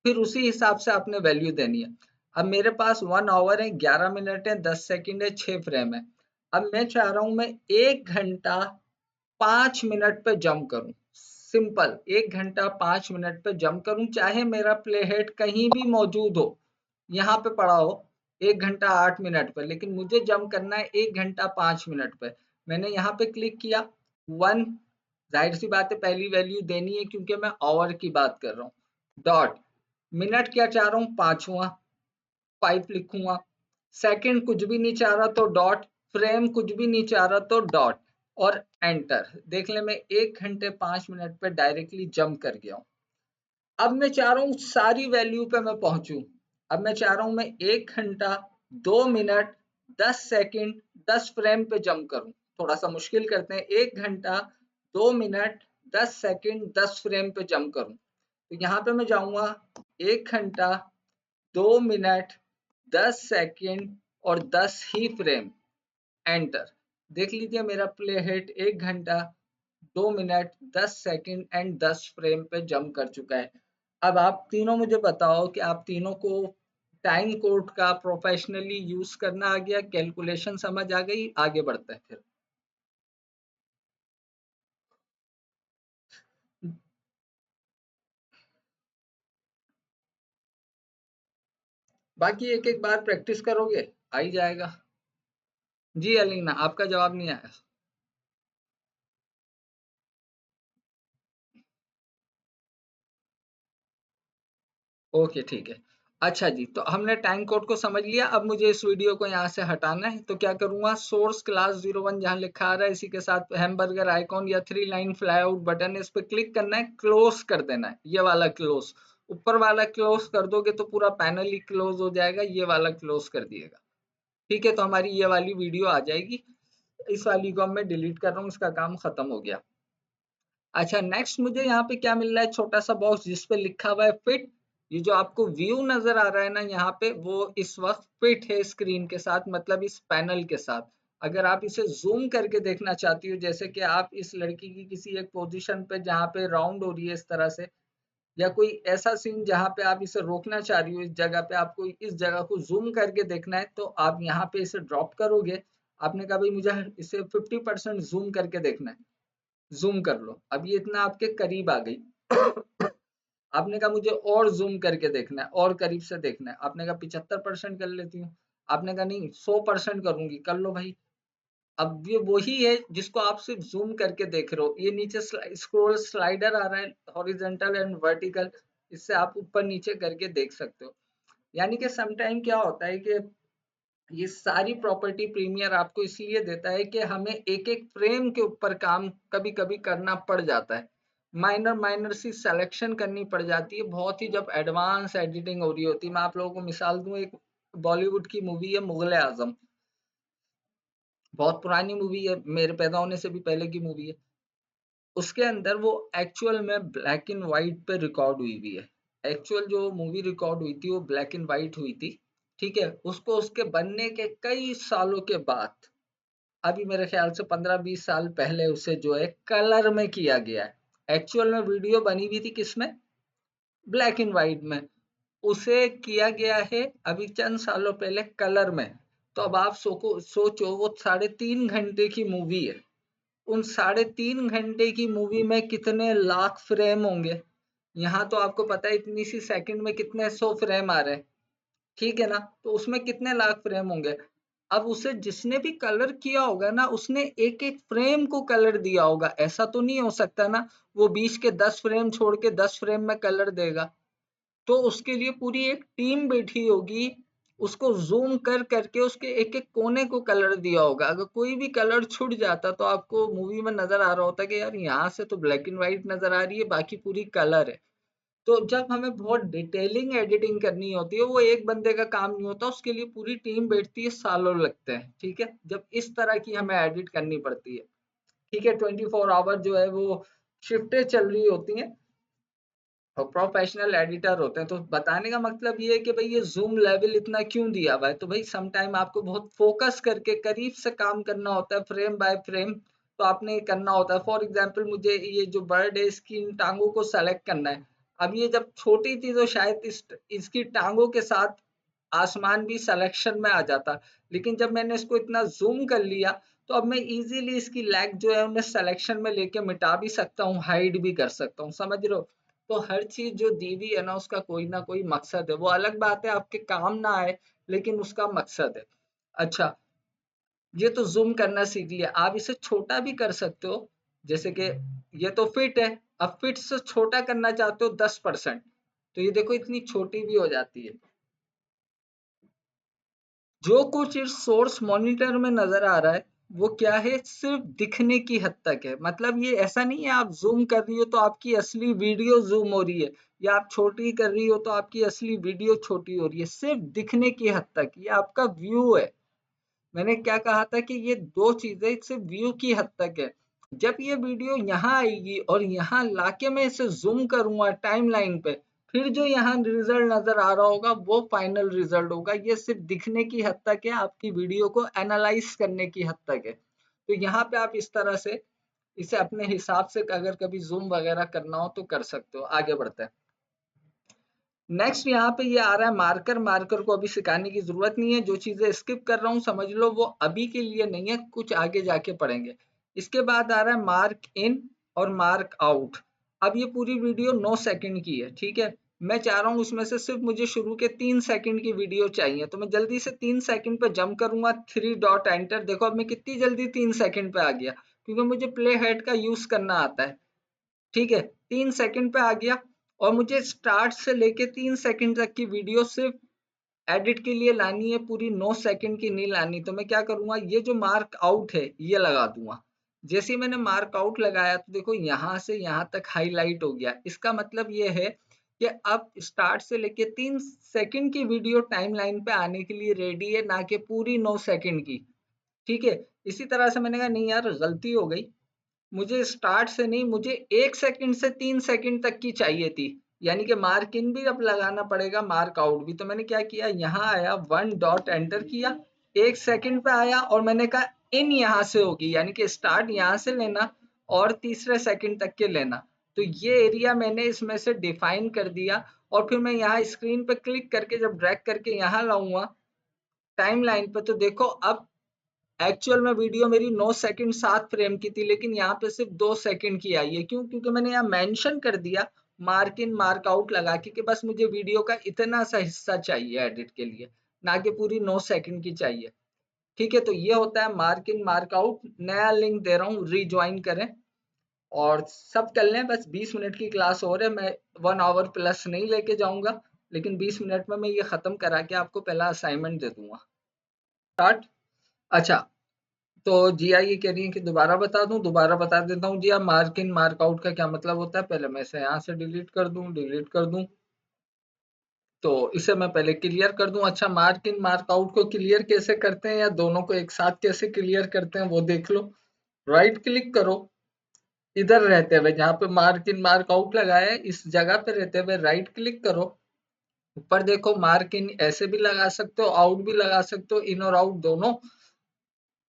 फिर उसी हिसाब से आपने वैल्यू देनी है। अब मेरे पास 1 आवर है, 11 मिनट है, 10 सेकंड है, 6 फ्रेम है। अब मैं चाह रहा हूँ मैं 1 घंटा 5 मिनट पे जंप करूं। सिंपल, 1 घंटा 5 मिनट पे जंप करूं, चाहे मेरा प्ले हेड कहीं भी मौजूद हो, यहाँ पे पड़ा हो 1 घंटा 8 मिनट पे, लेकिन मुझे जंप करना है 1 घंटा 5 मिनट पे। मैंने यहाँ पे क्लिक किया 1, जाहिर सी बात है पहली वैल्यू देनी है क्योंकि मैं आवर की बात कर रहा हूँ। डॉट, मिनट क्या चाह रहा हूँ, 5वां, 5 लिखूंगा। सेकंड कुछ भी नहीं चाह रहा तो डॉट, फ्रेम कुछ भी नहीं चाह रहा तो डॉट, और एंटर। देख ले मैं 1 घंटे 5 मिनट पे डायरेक्टली जंप कर गया हूँ। अब मैं चाह रहा हूँ सारी वैल्यू पे मैं पहुंचूं। अब मैं चाह रहा हूँ मैं 1 घंटा 2 मिनट 10 सेकंड 10 फ्रेम पे जंप करूं। थोड़ा सा मुश्किल करते हैं, 1 घंटा 2 मिनट 10 सेकंड 10 फ्रेम पे जंप करूं। तो यहाँ पे मैं जाऊंगा 1 घंटा 2 मिनट 10 सेकंड और 10 ही फ्रेम, एंटर। देख लीजिए मेरा प्ले हेड 1 घंटा 2 मिनट 10 सेकंड एंड 10 फ्रेम पे जंप कर चुका है। अब आप तीनों मुझे बताओ कि आप तीनों को टाइम कोड का प्रोफेशनली यूज करना आ गया, कैलकुलेशन समझ आ गई, आगे बढ़ते हैं फिर। बाकी एक एक बार प्रैक्टिस करोगे आ ही जाएगा। जी अलीना, आपका जवाब नहीं आया। ओके ठीक है। अच्छा जी, तो हमने टाइम कोड को समझ लिया। अब मुझे इस वीडियो को यहाँ से हटाना है, तो क्या करूंगा, सोर्स क्लास 01 जहाँ लिखा आ रहा है इसी के साथ हैमबर्गर आइकॉन या 3 लाइन फ्लाई आउट बटन है, इस पर क्लिक करना है, क्लोज कर देना है, ये वाला क्लोज। ऊपर वाला क्लोज कर दोगे तो पूरा पैनल ही क्लोज हो जाएगा, ये वाला क्लोज कर दिएगा। ठीक है, तो हमारी ये वाली वीडियो आ जाएगी। इस वाली को अब मैं डिलीट कर रहा हूँ, इसका काम खत्म हो गया। अच्छा, नेक्स्ट मुझे यहाँ पे क्या मिल रहा है, छोटा सा बॉक्स जिस पे लिखा हुआ है फिट। ये जो आपको व्यू नजर आ रहा है ना यहाँ पे, वो इस वक्त फिट है स्क्रीन के साथ, मतलब इस पैनल के साथ। अगर आप इसे जूम करके देखना चाहती हो, जैसे कि आप इस लड़की की किसी एक पोजीशन पे जहाँ पे राउंड हो रही है इस तरह से, या कोई ऐसा सीन जहाँ पे आप इसे रोकना चाह रही हो, इस जगह पे आपको इस जगह को जूम करके देखना है, तो आप यहाँ पे इसे ड्रॉप करोगे। आपने कहा भाई मुझे इसे 50% जूम करके देखना है, ज़ूम कर लो। अब ये इतना आपके करीब आ गई। आपने कहा मुझे और ज़ूम करके देखना है, और करीब से देखना है। आपने कहा 75% कर लेती हूँ। आपने कहा नहीं 100% करूँगी, कर लो भाई। अब ये वही है जिसको आप सिर्फ ज़ूम करके देख रहे हो। ये नीचे स्क्रॉल स्लाइडर आ रहा है, हॉरिजॉन्टल एंड वर्टिकल, इससे आप ऊपर नीचे करके देख सकते हो। यानी कि सम टाइम क्या होता है कि ये सारी प्रॉपर्टी प्रीमियर आपको इसलिए देता है कि हमें एक एक फ्रेम के ऊपर काम कभी कभी करना पड़ जाता है। माइनर माइनर सी सिलेक्शन करनी पड़ जाती है, बहुत ही जब एडवांस एडिटिंग हो रही होती है। मैं आप लोगों को मिसाल दूं, एक बॉलीवुड की मूवी है मुगले आजम, बहुत पुरानी मूवी है, मेरे पैदा होने से भी पहले की मूवी है। उसके अंदर वो एक्चुअल में ब्लैक एंड व्हाइट पे रिकॉर्ड हुई हुई है। एक्चुअल जो मूवी रिकॉर्ड हुई थी वो ब्लैक एंड व्हाइट हुई थी। ठीक है, उसको उसके बनने के कई सालों के बाद, अभी मेरे ख्याल से 15-20 साल पहले उसे जो है कलर में किया गया है। एक्चुअल में वीडियो बनी हुई थी किसमें, ब्लैक एंड व्हाइट में। उसे किया गया है अभी चंद सालों पहले कलर में। तो अब आप सोचो वो 3.5 घंटे की मूवी है। उन 3.5 घंटे की मूवी में कितने लाख फ्रेम होंगे। यहाँ तो आपको पता है इतनी सी सेकंड में कितने 100 फ्रेम आ रहे हैं। ठीक है ना, तो उसमें कितने लाख फ्रेम होंगे। अब उसे जिसने भी कलर किया होगा ना, उसने एक एक फ्रेम को कलर दिया होगा। ऐसा तो नहीं हो सकता ना वो 20 के 10 फ्रेम छोड़ के 10 फ्रेम में कलर देगा। तो उसके लिए पूरी एक टीम बैठी होगी, उसको ज़ूम कर करके उसके एक एक कोने को कलर दिया होगा। अगर कोई भी कलर छूट जाता तो आपको मूवी में नजर आ रहा होता कि यार यहाँ से तो ब्लैक एंड व्हाइट नजर आ रही है, बाकी पूरी कलर है। तो जब हमें बहुत डिटेलिंग एडिटिंग करनी होती है, वो एक बंदे का काम नहीं होता, उसके लिए पूरी टीम बैठती है, सालों लगते हैं। ठीक है, जब इस तरह की हमें एडिट करनी पड़ती है। ठीक है, 24 आवर जो है वो शिफ्टें चल रही होती हैं और प्रोफेशनल एडिटर होते हैं। तो बताने का मतलब ये है कि भाई ये जूम लेवल इतना क्यों दिया हुआ है, तो भाई सम टाइम आपको बहुत फोकस करके करीब से काम करना होता है, फ्रेम बाय फ्रेम। तो आपने ये करना होता है। फॉर एग्जांपल मुझे ये जो बर्ड है इसकी इन टांगों को सेलेक्ट करना है। अब ये जब छोटी थी तो शायद इसकी टांगों के साथ आसमान भी सिलेक्शन में आ जाता, लेकिन जब मैंने इसको इतना जूम कर लिया तो अब मैं इजीली इसकी लेग जो है उन्हें सिलेक्शन में लेके मिटा भी सकता हूँ, हाइड भी कर सकता हूँ। समझ रहे हो। तो हर चीज जो दी हुई है ना उसका कोई ना कोई मकसद है। वो अलग बात है आपके काम ना आए, लेकिन उसका मकसद है। अच्छा, ये तो जूम करना सीख लिया, आप इसे छोटा भी कर सकते हो। जैसे कि ये तो फिट है, अब फिट से छोटा करना चाहते हो 10%, तो ये देखो इतनी छोटी भी हो जाती है। जो कुछ इस सोर्स मॉनिटर में नजर आ रहा है वो क्या है, सिर्फ दिखने की हद तक है। मतलब ये ऐसा नहीं है आप जूम कर रही हो तो आपकी असली वीडियो जूम हो रही है, या आप छोटी कर रही हो तो आपकी असली वीडियो छोटी हो रही है। सिर्फ दिखने की हद तक ये आपका व्यू है। मैंने क्या कहा था कि ये दो चीजें सिर्फ व्यू की हद तक है। जब ये वीडियो यहाँ आएगी और यहाँ लाके मैं इसे जूम करूंगा टाइमलाइन पे, फिर जो यहाँ रिजल्ट नजर आ रहा होगा वो फाइनल रिजल्ट होगा। ये सिर्फ दिखने की हद तक है, आपकी वीडियो को एनालाइज करने की हद तक है। तो यहाँ पे आप इस तरह से इसे अपने हिसाब से अगर कभी जूम वगैरह करना हो तो कर सकते हो। आगे बढ़ते हैं। नेक्स्ट यहाँ पे ये आ रहा है मार्कर। मार्कर को अभी सिखाने की जरूरत नहीं है, जो चीजें स्किप कर रहा हूँ समझ लो वो अभी के लिए नहीं है, कुछ आगे जाके पढ़ेंगे। इसके बाद आ रहा है मार्क इन और मार्क आउट। अब ये पूरी वीडियो 9 सेकंड की है। ठीक है, मैं चाह रहा हूँ उसमें से सिर्फ मुझे शुरू के 3 सेकंड की वीडियो चाहिए, तो मैं जल्दी से 3 सेकंड पे जंप करूंगा, 3 डॉट एंटर। देखो अब मैं कितनी जल्दी 3 सेकंड पे आ गया, क्योंकि मुझे प्ले हेड का यूज करना आता है। ठीक है, 3 सेकंड पे आ गया। और मुझे स्टार्ट से लेके 3 सेकंड तक की वीडियो सिर्फ एडिट के लिए लानी है, पूरी 9 सेकंड की नहीं लानी। तो मैं क्या करूंगा, ये जो मार्क आउट है ये लगा दूंगा। जैसे ही मैंने मार्क आउट लगाया तो देखो यहाँ से यहाँ तक हाईलाइट हो गया। इसका मतलब ये है कि अब स्टार्ट से लेके 3 सेकंड की वीडियो टाइमलाइन पे आने के लिए रेडी है, ना कि पूरी 9 सेकंड की। ठीक है। इसी तरह से मैंने कहा नहीं यार गलती हो गई, मुझे स्टार्ट से नहीं, मुझे 1 सेकंड से 3 सेकंड तक की चाहिए थी। यानी कि मार्क इन भी अब लगाना पड़ेगा, मार्क आउट भी। तो मैंने क्या किया, यहाँ आया 1 डॉट एंटर किया, 1 सेकंड पे आया और मैंने कहा इन यहाँ से होगी, यानी कि स्टार्ट यहाँ से लेना और तीसरे सेकंड तक के लेना। तो ये एरिया मैंने इसमें से डिफाइन कर दिया और फिर मैं यहाँ स्क्रीन पे क्लिक करके जब ड्रैग करके यहाँ लाऊंगा टाइमलाइन पे, तो देखो अब एक्चुअल में वीडियो मेरी 9 सेकंड 7 फ्रेम की थी, लेकिन यहाँ पे सिर्फ 2 सेकंड की आई है। क्यों? क्योंकि मैंने यहाँ मेंशन कर दिया मार्क इन मार्क आउट लगा के कि बस मुझे वीडियो का इतना सा हिस्सा चाहिए एडिट के लिए, ना कि पूरी 9 सेकंड की चाहिए। ठीक है, तो ये होता है मार्क इन मार्क आउट। नया लिंक दे रहा हूँ, रीज्वाइन करें और सब कर लें। बस 20 मिनट की क्लास और है, मैं 1 आवर प्लस नहीं लेके जाऊंगा, लेकिन 20 मिनट में मैं ये खत्म करा के आपको पहला असाइनमेंट दे दूंगा। स्टार्ट। अच्छा, तो जिया ये कह रही है कि दोबारा बता दूं, दोबारा बता देता हूँ जिया। मार्क इन मार्क आउट का क्या मतलब होता है, पहले मैं इसे यहाँ से डिलीट कर दूं। तो इसे मैं पहले क्लियर कर दूं। अच्छा, मार्क इन मार्क आउट को क्लियर कैसे करते हैं या दोनों को एक साथ कैसे क्लियर करते हैं वो देख लो। राइट क्लिक करो, इधर रहते हुए जहाँ पे मार्क इन मार्क आउट लगा है इस जगह पे रहते हुए राइट क्लिक करो। ऊपर देखो मार्क इन ऐसे भी लगा सकते हो, आउट भी लगा सकते हो, इन और आउट दोनों।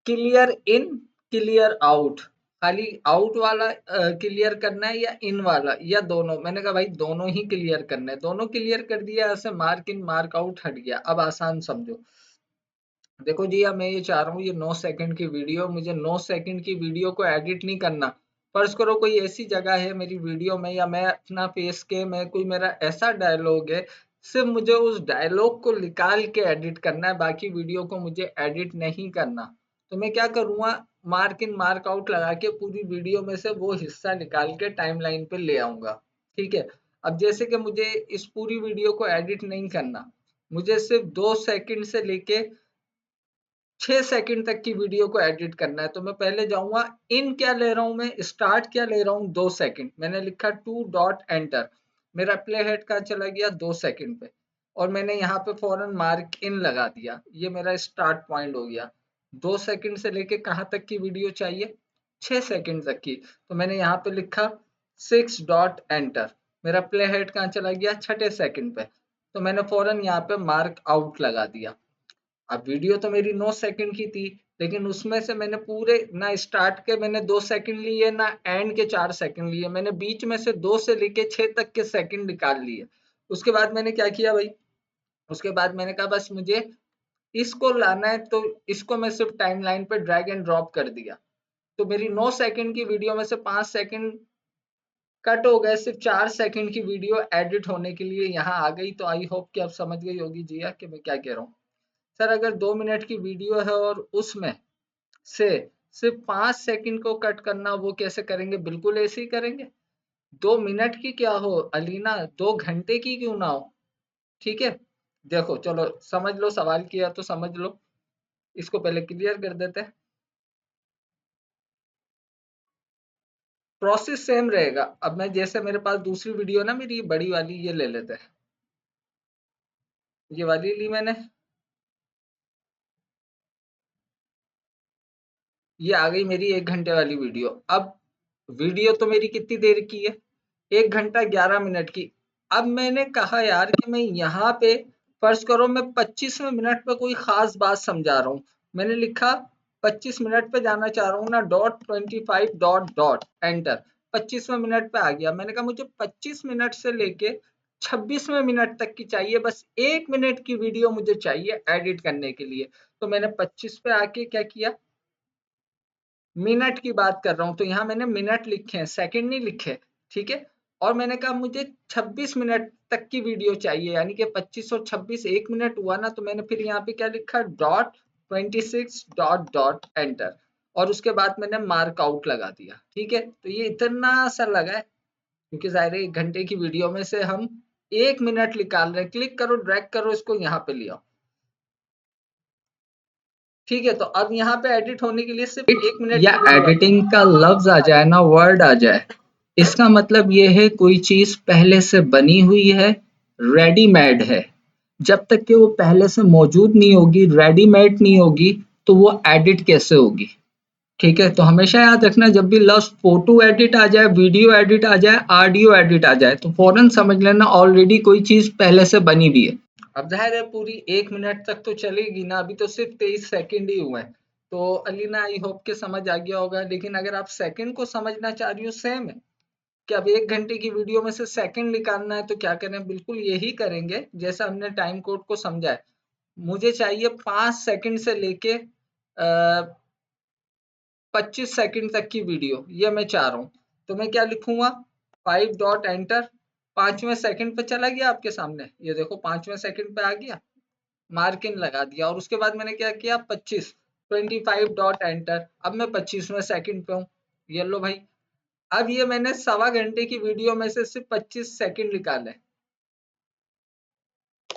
क्लियर इन, क्लियर आउट, खाली आउट वाला क्लियर करना है या इन वाला या दोनों। मैंने कहा भाई दोनों ही क्लियर करना है, दोनों क्लियर कर दिया, ऐसे मार्क इन मार्क आउट हट गया। अब आसान समझो। देखो जी, अब मैं ये चाह रहा हूँ ये 9 सेकंड की वीडियो, मुझे 9 सेकंड की वीडियो को एडिट नहीं करना। फर्ज करो कोई ऐसी जगह है मेरी वीडियो में, या मैं अपना फेस के में कोई मेरा ऐसा डायलॉग है, सिर्फ मुझे उस डायलॉग को निकाल के एडिट करना है, बाकी वीडियो को मुझे एडिट नहीं करना। तो मैं क्या करूँगा, मार्क इन मार्क आउट लगा के पूरी वीडियो में से वो हिस्सा निकाल के टाइमलाइन पे ले आऊंगा। ठीक है। अब जैसे कि मुझे इस पूरी वीडियो को एडिट नहीं करना, मुझे सिर्फ 2 सेकंड से लेके 6 सेकंड तक की वीडियो को एडिट करना है। तो मैं पहले जाऊंगा, इन क्या ले रहा हूं मैं, स्टार्ट क्या ले रहा हूं 2 सेकंड, मैंने लिखा 2 डॉट एंटर, मेरा प्ले हेड का चला गया 2 सेकंड पे और मैंने यहाँ पे फौरन मार्क इन लगा दिया, ये मेरा स्टार्ट पॉइंट हो गया। 2 सेकंड से लेके कहाँ तक की वीडियो चाहिए, 6 सेकंड तक की। तो मैंने यहाँ पे लिखा 6 डॉट एंटर, मेरा प्ले हेड कहाँ चला गया, छठे सेकंड पे। तो मैंने फौरन यहाँ पे मार्क आउट लगा दिया। अब वीडियो तो मेरी 9 सेकंड की थी, लेकिन उसमें से मैंने पूरे ना स्टार्ट के मैंने 2 सेकंड लिए ना एंड के 4 सेकंड लिए, मैंने बीच में से 2 से लेके 6 तक के सेकंड निकाल लिए। उसके बाद मैंने क्या किया भाई, उसके बाद मैंने कहा बस मुझे इसको लाना है, तो इसको मैं सिर्फ टाइमलाइन पे ड्रैग एंड ड्रॉप कर दिया। तो मेरी 9 सेकंड की वीडियो में से 5 सेकंड कट हो गए, सिर्फ 4 सेकंड की वीडियो एडिट होने के लिए यहाँ आ गई। तो आई होप कि आप समझ गई होगी जिया कि मैं क्या कह रहा हूँ। सर अगर 2 मिनट की वीडियो है और उसमें से सिर्फ 5 सेकंड को कट करना, वो कैसे करेंगे, बिल्कुल ऐसे ही करेंगे। 2 मिनट की क्या हो अलीना, 2 घंटे की क्यों ना हो। ठीक है। देखो चलो समझ लो, सवाल किया तो समझ लो, इसको पहले क्लियर कर देते हैं। प्रोसेस सेम रहेगा। अब मैं जैसे मेरे पास दूसरी वीडियो ना मेरी बड़ी वाली, ये ले लेते हैं, ये वाली ली मैंने, ये आ गई मेरी 1 घंटे वाली वीडियो। अब वीडियो तो मेरी कितनी देर की है, 1 घंटा 11 मिनट की। अब मैंने कहा यार कि मैं यहाँ पे फर्ज करो मैं 25वें मिनट पे कोई खास बात समझा रहा हूँ, मैंने लिखा 25 मिनट पे जाना चाह रहा हूँ ना, डॉट 25 डॉट डॉट एंटर, 25वें मिनट पे आ गया। मैंने कहा मुझे 25 मिनट से लेके 26वें मिनट तक की चाहिए, बस 1 मिनट की वीडियो मुझे चाहिए एडिट करने के लिए। तो मैंने 25 पे आके क्या किया, मिनट की बात कर रहा हूँ तो यहाँ मैंने मिनट लिखे हैं, सेकंड नहीं लिखे। ठीक है। और मैंने कहा मुझे 26 मिनट तक की वीडियो चाहिए, यानी कि 25 और 26 1 मिनट हुआ ना, तो मैंने फिर यहाँ पे क्या लिखा, डॉट 26 डॉट डॉट एंटर, और उसके बाद मैंने मार्क आउट लगा दिया। ठीक है। तो ये इतना सा लगा है, क्योंकि ज़ाहिर है 1 घंटे की वीडियो में से हम 1 मिनट निकाल रहे हैं। क्लिक करो, ड्रैग करो, इसको यहाँ पे ले आओ। ठीक है, तो अब यहाँ पे एडिट होने के लिए सिर्फ 1 मिनट या एडिटिंग का लफ्ज आ जाए ना, वर्ड आ जाए, इसका मतलब ये है कोई चीज पहले से बनी हुई है, रेडीमेड है। जब तक कि वो पहले से मौजूद नहीं होगी, रेडीमेड नहीं होगी, तो वो एडिट कैसे होगी? ठीक है, तो हमेशा याद रखना, जब भी लफ्ज फोटो एडिट आ जाए, वीडियो एडिट आ जाए, ऑडियो एडिट आ जाए, तो फौरन समझ लेना ऑलरेडी कोई चीज पहले से बनी हुई है। अब जाहिर है पूरी 1 मिनट तक तो चलेगी ना, अभी तो सिर्फ 23 सेकंड ही हुए हैं। तो अलीना, आई होप के समझ आ गया होगा। लेकिन अगर आप सेकंड को समझना चाह रही हो, सेम है कि अब 1 घंटे की वीडियो में से सेकंड निकालना है, तो क्या करें? बिल्कुल यही करेंगे जैसा हमने टाइम कोड को समझा है। मुझे चाहिए 5 सेकंड से लेके 25 सेकंड तक की वीडियो, ये मैं चाह रहा हूँ। तो मैं क्या लिखूंगा? 5 डॉट एंटर। 5वें सेकंड पे चला गया आपके सामने, ये देखो 5वें सेकंड पे आ गया, मार्क इन लगा दिया। और उसके बाद मैंने क्या किया? 25, 25 डॉट एंटर। अब मैं 25वें सेकंड पे हूँ, ये लो भाई। अब ये मैंने सवा घंटे की वीडियो में से सिर्फ 25 सेकंड निकाले।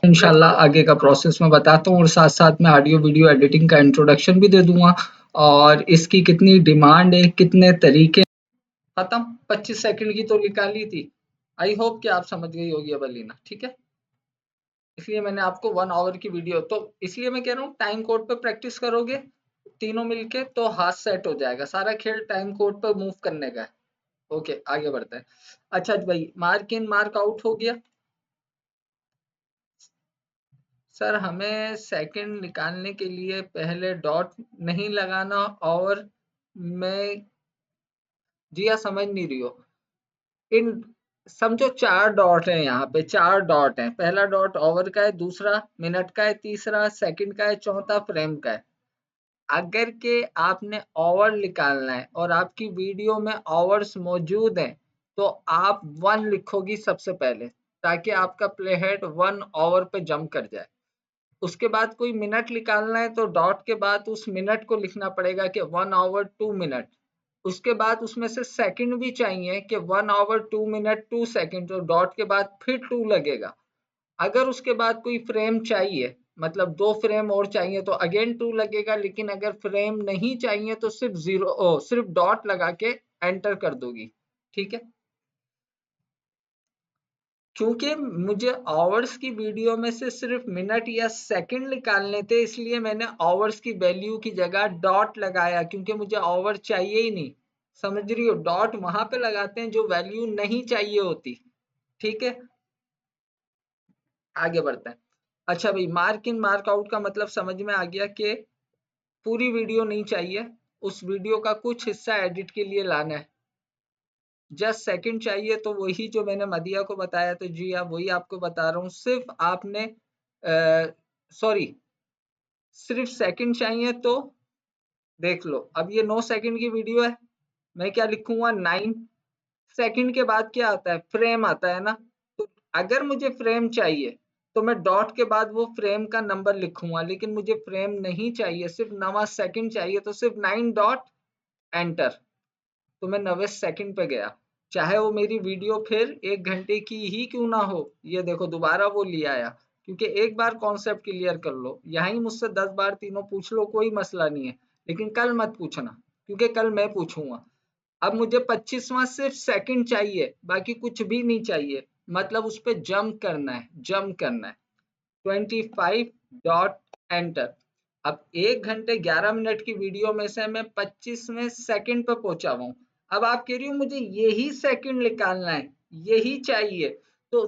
इंशाल्लाह आगे का प्रोसेस मैं बताता हूँ, और साथ साथ में ऑडियो वीडियो एडिटिंग का इंट्रोडक्शन भी दे दूंगा, और इसकी कितनी डिमांड है, कितने तरीके। खत्म, 25 सेकंड की तो निकाली थी। आई होप कि आप समझ गई होगी अब अलीना। ठीक है, इसलिए मैंने आपको 1 आवर की वीडियो, तो इसलिए मैं कह रहा हूँ टाइम कोड पे प्रैक्टिस करोगे तीनों मिलके तो हाथ सेट हो जाएगा। सारा खेल टाइम कोड पे मूव करने का है। ओके, आगे बढ़ते हैं। अच्छा भाई, मार्क इन मार्क आउट हो गया। सर, हमें सेकंड निकालने के लिए पहले डॉट नहीं लगाना, और मैं जी हाँ समझ नहीं रही हो। इन समझो 4 डॉट है, यहाँ पे 4 डॉट है। पहला डॉट ओवर का है, दूसरा मिनट का है, तीसरा सेकंड का है, चौथा फ्रेम का है। अगर के आपने ओवर निकालना है और आपकी वीडियो में ओवर्स मौजूद हैं, तो आप 1 लिखोगी सबसे पहले, ताकि आपका प्ले हेड 1 ओवर पे जंप कर जाए। उसके बाद कोई मिनट निकालना है, तो डॉट के बाद उस मिनट को लिखना पड़ेगा कि 1 आवर 2 मिनट। उसके बाद उसमें से सेकंड भी चाहिए कि 1 आवर 2 मिनट 2 सेकंड, तो डॉट के बाद फिर 2 लगेगा। अगर उसके बाद कोई फ्रेम चाहिए, मतलब 2 फ्रेम और चाहिए, तो अगेन 2 लगेगा। लेकिन अगर फ्रेम नहीं चाहिए तो सिर्फ डॉट लगा के एंटर कर दोगी। ठीक है, क्योंकि मुझे आवर्स की वीडियो में से सिर्फ मिनट या सेकंड निकालने थे, इसलिए मैंने आवर्स की वैल्यू की जगह डॉट लगाया, क्योंकि मुझे आवर चाहिए ही नहीं। समझ रही हो? डॉट वहां पे लगाते हैं जो वैल्यू नहीं चाहिए होती। ठीक है, आगे बढ़ते हैं। अच्छा भाई, मार्क इन मार्क आउट का मतलब समझ में आ गया कि पूरी वीडियो नहीं चाहिए, उस वीडियो का कुछ हिस्सा एडिट के लिए लाना है। जस्ट सेकंड चाहिए, तो वही जो मैंने मदिया को बताया, तो जी हाँ वही आपको बता रहा हूँ। सिर्फ आपने सॉरी, सिर्फ सेकंड चाहिए तो देख लो। अब ये 9 सेकंड की वीडियो है, मैं क्या लिखूंगा? 9 सेकंड के बाद क्या आता है? फ्रेम आता है ना। तो अगर मुझे फ्रेम चाहिए तो मैं डॉट के बाद वो फ्रेम का नंबर लिखूंगा, लेकिन मुझे फ्रेम नहीं चाहिए, सिर्फ 9 सेकंड चाहिए, तो सिर्फ 9 डॉट एंटर। तो मैं 90 सेकंड पे गया, चाहे वो मेरी वीडियो फिर 1 घंटे की ही क्यों ना हो। ये देखो दोबारा वो ले आया, क्योंकि एक बार कॉन्सेप्ट क्लियर कर लो, यहीं मुझसे 10 बार तीनों पूछ लो, कोई मसला नहीं है। लेकिन कल मत पूछना, क्योंकि कल मैं पूछूंगा। अब मुझे 25वां सिर्फ सेकंड चाहिए, बाकी कुछ भी नहीं चाहिए, मतलब उस पर जंप करना है, जंप करना है। 25 डॉट एंटर। अब 1 घंटे 11 मिनट की वीडियो में से मैं 25वें सेकंड पे पहुंचा हूं। अब आप कह रही हो मुझे यही सेकंड निकालना है, यही चाहिए, तो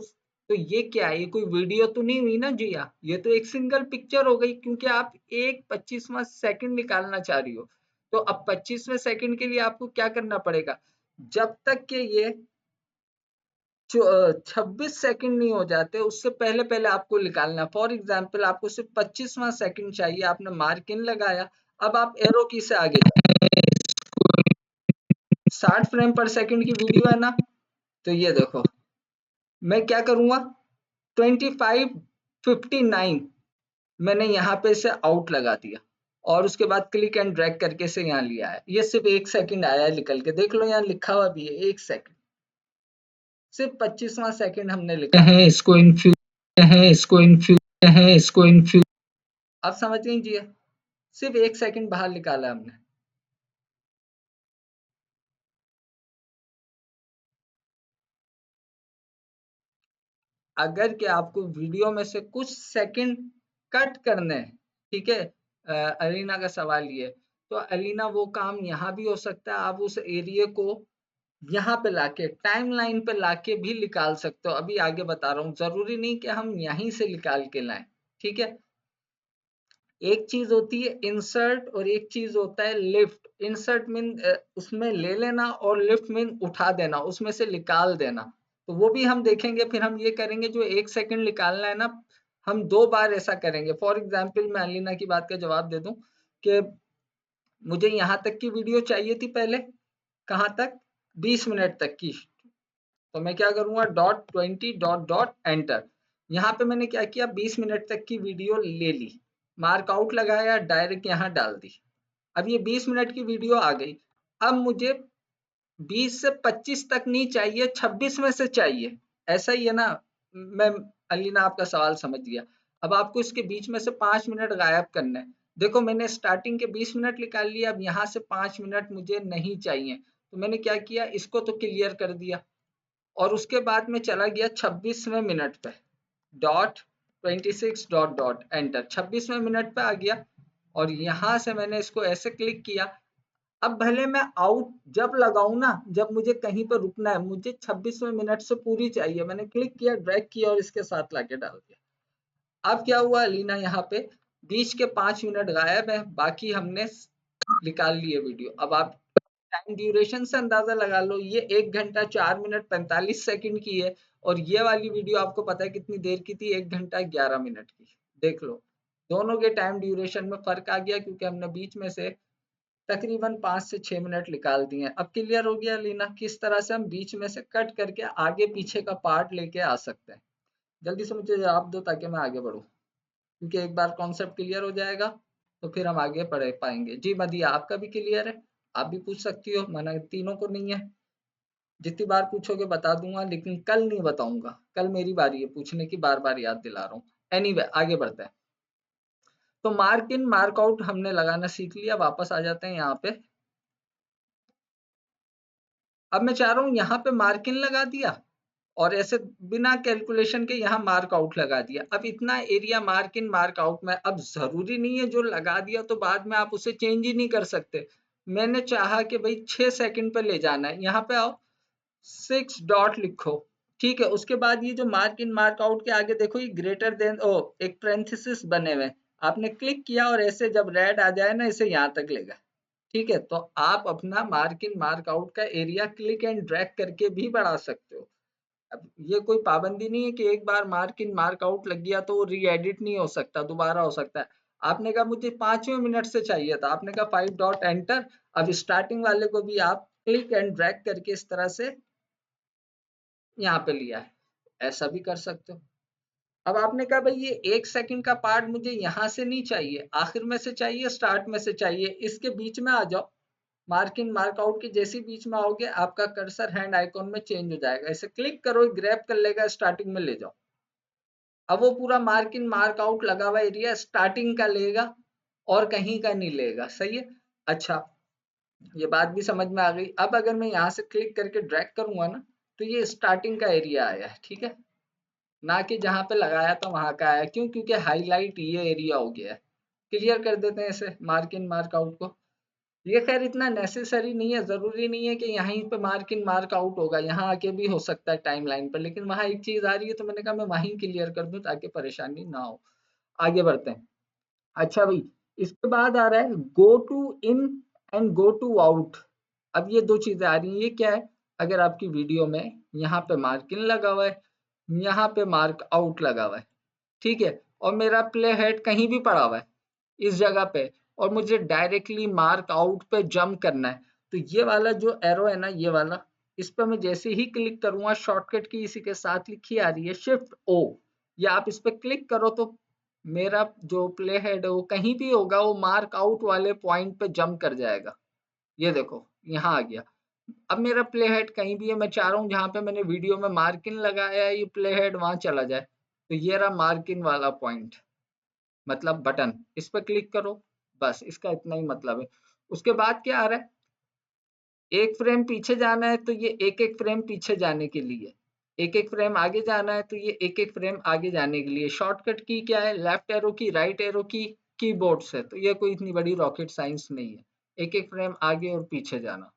ये क्या है? ये कोई वीडियो तो नहीं हुई ना जिया, ये तो एक सिंगल पिक्चर हो गई, क्योंकि आप एक 25वां सेकंड निकालना चाह रही हो। तो अब 25वें सेकंड के लिए आपको क्या करना पड़ेगा? जब तक कि ये 26 सेकंड नहीं हो जाते, उससे पहले पहले आपको निकालना। फॉर एग्जाम्पल, आपको सिर्फ 25वां सेकंड चाहिए, आपने मार्क इन लगाया। अब आप एरो की से आगे जाओ, 60 फ्रेम पर सेकंड की वीडियो है ना, तो ये देखो मैं क्या करूंगा? 25:59 मैंने यहाँ पे से आउट लगा दिया, और उसके बाद क्लिक एंड ड्रैग करके से यहाँ लिया है। ये सिर्फ 1 सेकंड आया है निकल के, देख लो यहाँ लिखा हुआ भी है 1 सेकंड। सिर्फ 25वां सेकंड हमने लिखा है, इसको इन्फ्यूज आप समझ लीजिए, सिर्फ 1 सेकंड बाहर निकाला हमने। अगर कि आपको वीडियो में से कुछ सेकंड कट करने हैं, ठीक है, अलीना का सवाल ये, तो अलीना वो काम यहाँ भी हो सकता है, आप उस एरिया को यहाँ पे लाके टाइमलाइन पे लाके भी निकाल सकते हो। अभी आगे बता रहा हूँ, जरूरी नहीं कि हम यहीं से निकाल के लाएं, ठीक है। एक चीज होती है इंसर्ट और एक चीज होता है लिफ्ट। इंसर्ट मीन उसमें ले लेना और लिफ्ट मीन उठा देना, उसमें से निकाल देना। तो वो भी हम देखेंगे। फिर हम ये करेंगे, जो 1 सेकंड निकालना है ना, हम 2 बार ऐसा करेंगे। फॉर एग्जाम्पल मैं अलीना की बात का जवाब दे दूं कि मुझे यहाँ तक की वीडियो चाहिए थी पहले, कहाँ तक, 20 मिनट तक की। तो मैं क्या करूंगा, .20 एंटर। यहाँ पे मैंने क्या किया, 20 मिनट तक की वीडियो ले ली, मार्क आउट लगाया, डायरेक्ट यहाँ डाल दी। अब ये 20 मिनट की वीडियो आ गई। अब मुझे 20 से 25 तक नहीं चाहिए, 26 में से चाहिए। ऐसा ही है ना, मैं अलीना आपका सवाल समझ गया। अब आपको इसके बीच में से 5 मिनट गायब करना है। देखो मैंने स्टार्टिंग के 20 मिनट निकाल लिया, अब यहाँ से 5 मिनट मुझे नहीं चाहिए, तो मैंने क्या किया, इसको तो क्लियर कर दिया और उसके बाद में चला गया 26वें मिनट पे, .26 एंटर। 26वें मिनट पे आ गया और यहाँ से मैंने इसको ऐसे क्लिक किया। अब भले मैं आउट जब लगाऊं ना, जब मुझे कहीं पर रुकना है, मुझे 26वें मिनट से पूरी चाहिए, मैंने क्लिक किया, ड्रैग किया और इसके साथ लाके डाल दिया। अब क्या हुआ अलीना, यहाँ पे बीच के 5 मिनट गायब है, बाकी हमने निकाल लिए वीडियो। अब आप टाइम ड्यूरेशन से अंदाजा लगा लो, ये 1 घंटा 4 मिनट 45 सेकंड की है और ये वाली वीडियो आपको पता है कितनी देर की थी, 1 घंटा 11 मिनट की। देख लो दोनों के टाइम ड्यूरेशन में फर्क आ गया, क्योंकि हमने बीच में से तकरीबन 5 से 6 मिनट निकाल दिए हैं। अब क्लियर हो गया लीना, किस तरह से हम बीच में से कट करके आगे पीछे का पार्ट लेके आ सकते हैं। जल्दी से मुझे जवाब दो ताकि मैं आगे बढ़ूं, क्योंकि एक बार कॉन्सेप्ट क्लियर हो जाएगा तो फिर हम आगे पढ़ पाएंगे। जी मदिया, आपका भी क्लियर है, आप भी पूछ सकती हो, मना तीनों को नहीं है। जितनी बार पूछोगे बता दूंगा, लेकिन कल नहीं बताऊंगा, कल मेरी बारी है पूछने की, बार बार याद दिला रहा हूँ। एनीवे आगे बढ़ते हैं। तो मार्क इन मार्क आउट हमने लगाना सीख लिया, वापस आ जाते हैं यहाँ पे। अब मैं चाह रहा हूँ यहाँ पे मार्क इन लगा दिया और ऐसे बिना कैलकुलेशन के यहाँ मार्क आउट लगा दिया। अब इतना area mark in mark out में, अब जरूरी नहीं है जो लगा दिया तो बाद में आप उसे चेंज ही नहीं कर सकते। मैंने चाहा कि भाई 6 सेकंड पे ले जाना है, यहाँ पे आओ 6 डॉट लिखो, ठीक है। उसके बाद ये जो मार्क इन मार्क आउट के आगे देखो, ये ग्रेटर देन ओ एक पैरेंथेसिस बने हुए, आपने क्लिक किया और ऐसे जब रेड आ जाए ना, इसे यहाँ तक लेगा, ठीक है। तो आप अपना मार्क इन मार्क आउट का एरिया क्लिक एंड ड्रैग करके भी बढ़ा सकते हो। अब ये कोई पाबंदी नहीं है कि एक बार मार्क इन मार्क आउट लग गया तो वो री एडिट नहीं हो सकता, दोबारा हो सकता है। आपने कहा मुझे 5वें मिनट से चाहिए था, आपने कहा 5 डॉट एंटर। अब स्टार्टिंग वाले को भी आप क्लिक एंड ड्रैग करके इस तरह से यहाँ पे लिया है, ऐसा भी कर सकते हो। अब आपने कहा भाई ये 1 सेकंड का पार्ट मुझे यहाँ से नहीं चाहिए, आखिर में से चाहिए, स्टार्ट में से चाहिए, इसके बीच में आ जाओ। मार्क इन मार्क आउट के जैसे बीच में आओगे, आपका कर्सर हैंड आइकॉन में चेंज हो जाएगा, इसे क्लिक करो, ग्रैब कर लेगा, स्टार्टिंग में ले जाओ। अब वो पूरा मार्क इन मार्क आउट लगा हुआ एरिया स्टार्टिंग का लेगा और कहीं का नहीं लेगा, सही है। अच्छा, ये बात भी समझ में आ गई। अब अगर मैं यहाँ से क्लिक करके ड्रैग करूंगा ना, तो ये स्टार्टिंग का एरिया आया है, ठीक है, ना कि जहाँ पे लगाया था वहां का आया। क्यों? क्योंकि हाईलाइट ये एरिया हो गया है। क्लियर कर देते हैं इसे, मार्क इन मार्क आउट को। ये खैर इतना नेसेसरी नहीं है, जरूरी नहीं है कि यहीं पे मार्क इन मार्क आउट होगा, यहाँ आके भी हो सकता है टाइम लाइन पर, लेकिन वहां एक चीज आ रही है तो मैंने कहा मैं वहीं क्लियर कर दूं ताकि परेशानी ना हो। आगे बढ़ते हैं। अच्छा भाई, इसके बाद आ रहा है go to in and go to out. अब ये दो चीजें आ रही हैं, ये क्या है, अगर आपकी वीडियो में यहाँ पे मार्क इन लगा हुआ है, यहाँ पे मार्क आउट लगा हुआ है, ठीक है, और मेरा प्ले हेड कहीं भी पड़ा हुआ है इस जगह पे, और मुझे डायरेक्टली मार्क आउट पे जंप करना है, तो ये वाला जो एरो है ना, ये वाला, इस पे मैं जैसे ही क्लिक करूंगा, शॉर्टकट की इसी के साथ लिखी आ रही है शिफ्ट ओ, या आप इस पे क्लिक करो तो मेरा जो प्ले हेड है वो कहीं भी होगा, वो मार्क आउट वाले पॉइंट पे जंप कर जाएगा। ये देखो यहाँ आ गया। अब मेरा प्ले हेड कहीं भी है, मैं चाह रहा हूँ जहाँ पे मैंने वीडियो में मार्किन लगाया है ये प्ले हेड वहां चला जाए, तो ये रहा मार्किन वाला पॉइंट, मतलब बटन, इस पर क्लिक करो, बस इसका इतना ही मतलब है। उसके बाद क्या आ रहा है, एक फ्रेम पीछे जाना है तो ये एक एक फ्रेम पीछे जाने के लिए, एक एक फ्रेम आगे जाना है तो ये एक एक फ्रेम आगे जाने के लिए। शॉर्टकट की क्या है, लेफ्ट एरो की, राइट एरो की, कीबोर्ड से, तो ये कोई इतनी बड़ी रॉकेट साइंस नहीं है, एक एक फ्रेम आगे और पीछे जाना।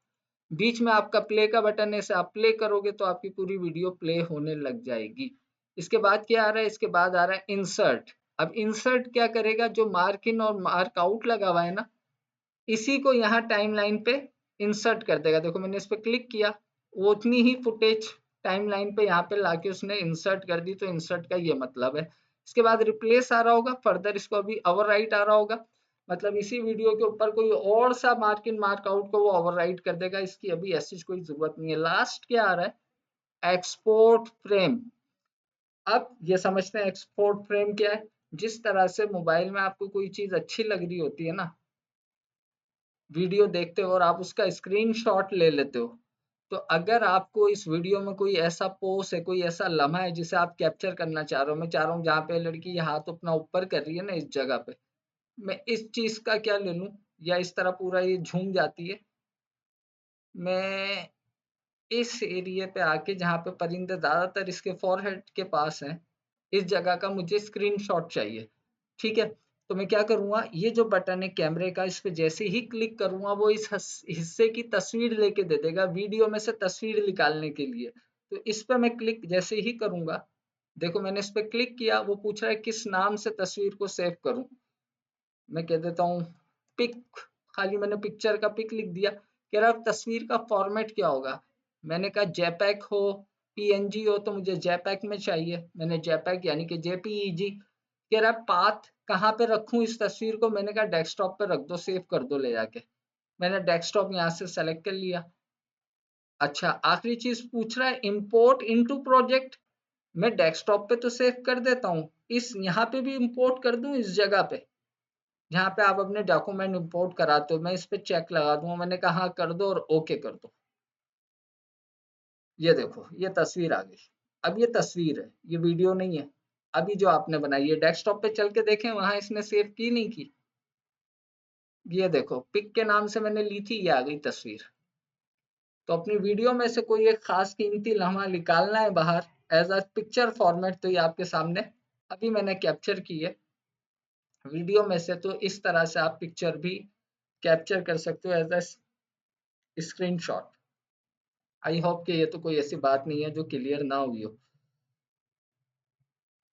बीच में आपका प्ले का बटन है, इसे आप प्ले करोगे तो आपकी पूरी वीडियो प्ले होने लग जाएगी। इसके बाद क्या आ रहा है, इसके बाद आ रहा है इंसर्ट। अब इंसर्ट क्या करेगा, जो मार्क इन और मार्क आउट लगा हुआ है ना, इसी को यहाँ टाइमलाइन पे इंसर्ट कर देगा। देखो मैंने इस पे क्लिक किया, वो उतनी ही फुटेज टाइमलाइन पे यहाँ पे लाके उसने इंसर्ट कर दी, तो इंसर्ट का ये मतलब है। इसके बाद रिप्लेस आ रहा होगा, फर्दर इसको अभी ओवरराइट आ रहा होगा, मतलब इसी वीडियो के ऊपर कोई और सा मार्क इन मार्क आउट को वो ओवरराइट कर देगा, इसकी अभी ऐसी कोई जरूरत नहीं है। लास्ट क्या आ रहा है, एक्सपोर्ट फ्रेम। अब ये समझते हैं एक्सपोर्ट फ्रेम क्या है। जिस तरह से मोबाइल में आपको कोई चीज अच्छी लग रही होती है ना, वीडियो देखते हो और आप उसका स्क्रीनशॉट ले लेते हो, तो अगर आपको इस वीडियो में कोई ऐसा पोज है, कोई ऐसा लम्हा है जिसे आप कैप्चर करना चाह रहे हो, मैं चाह रहा हूँ जहाँ पे लड़की ये हाथ अपना ऊपर कर रही है ना इस जगह पे, मैं इस चीज का क्या ले लूं, या इस तरह पूरा ये झूम जाती है, मैं इस एरिया पे आके जहाँ पे परिंदे ज्यादातर इसके फॉरहेड के पास हैं, इस जगह का मुझे स्क्रीनशॉट चाहिए। ठीक है, तो मैं क्या करूंगा, ये जो बटन है कैमरे का, इस पे जैसे ही क्लिक करूंगा वो इस हिस्से की तस्वीर लेके दे देगा, वीडियो में से तस्वीर निकालने के लिए। तो इस पे मैं क्लिक जैसे ही करूंगा, देखो मैंने इस पे क्लिक किया, वो पूछ रहा है किस नाम से तस्वीर को सेव करूं। मैं कह देता हूँ पिक, खाली मैंने पिक्चर का पिक लिख दिया। कह रहा तस्वीर का फॉर्मेट क्या होगा, मैंने कहा जेपैक हो, पीएनजी हो, तो मुझे जेपैक में चाहिए, मैंने जेपैक यानी कि जेपीईजी। कह रहा पाथ कहाँ पे रखूं इस तस्वीर को, मैंने कहा डेस्कटॉप पे रख दो, सेव कर दो ले जाके, मैंने डेस्कटॉप यहाँ से सेलेक्ट कर लिया। अच्छा आखिरी चीज पूछ रहा है इंपोर्ट इनटू प्रोजेक्ट, मैं डेस्कटॉप पे तो सेव कर देता हूँ, इस यहाँ पे भी इंपोर्ट कर दूं इस जगह पे जहाँ पे आप अपने डॉक्यूमेंट इंपोर्ट कराते हो, मैं इस पे चेक लगा दूंगा, मैंने कहा हाँ कर दो और ओके कर दो। ये देखो ये तस्वीर आ गई। अब ये तस्वीर है, ये वीडियो नहीं है। अभी जो आपने बनाई है डेस्कटॉप पे चल के देखें, वहां इसने सेव की नहीं की। ये देखो पिक के नाम से मैंने ली थी, ये आ गई तस्वीर। तो अपनी वीडियो में से कोई एक खास कीमती लम्हा निकालना है बाहर एज अ पिक्चर फॉर्मेट, तो ये आपके सामने अभी मैंने कैप्चर की है वीडियो में से, तो इस तरह से आप पिक्चर भी कैप्चर कर सकते हो as a screenshot. I hope कि ये तो कोई ऐसी बात नहीं है जो क्लियर ना हुई हो।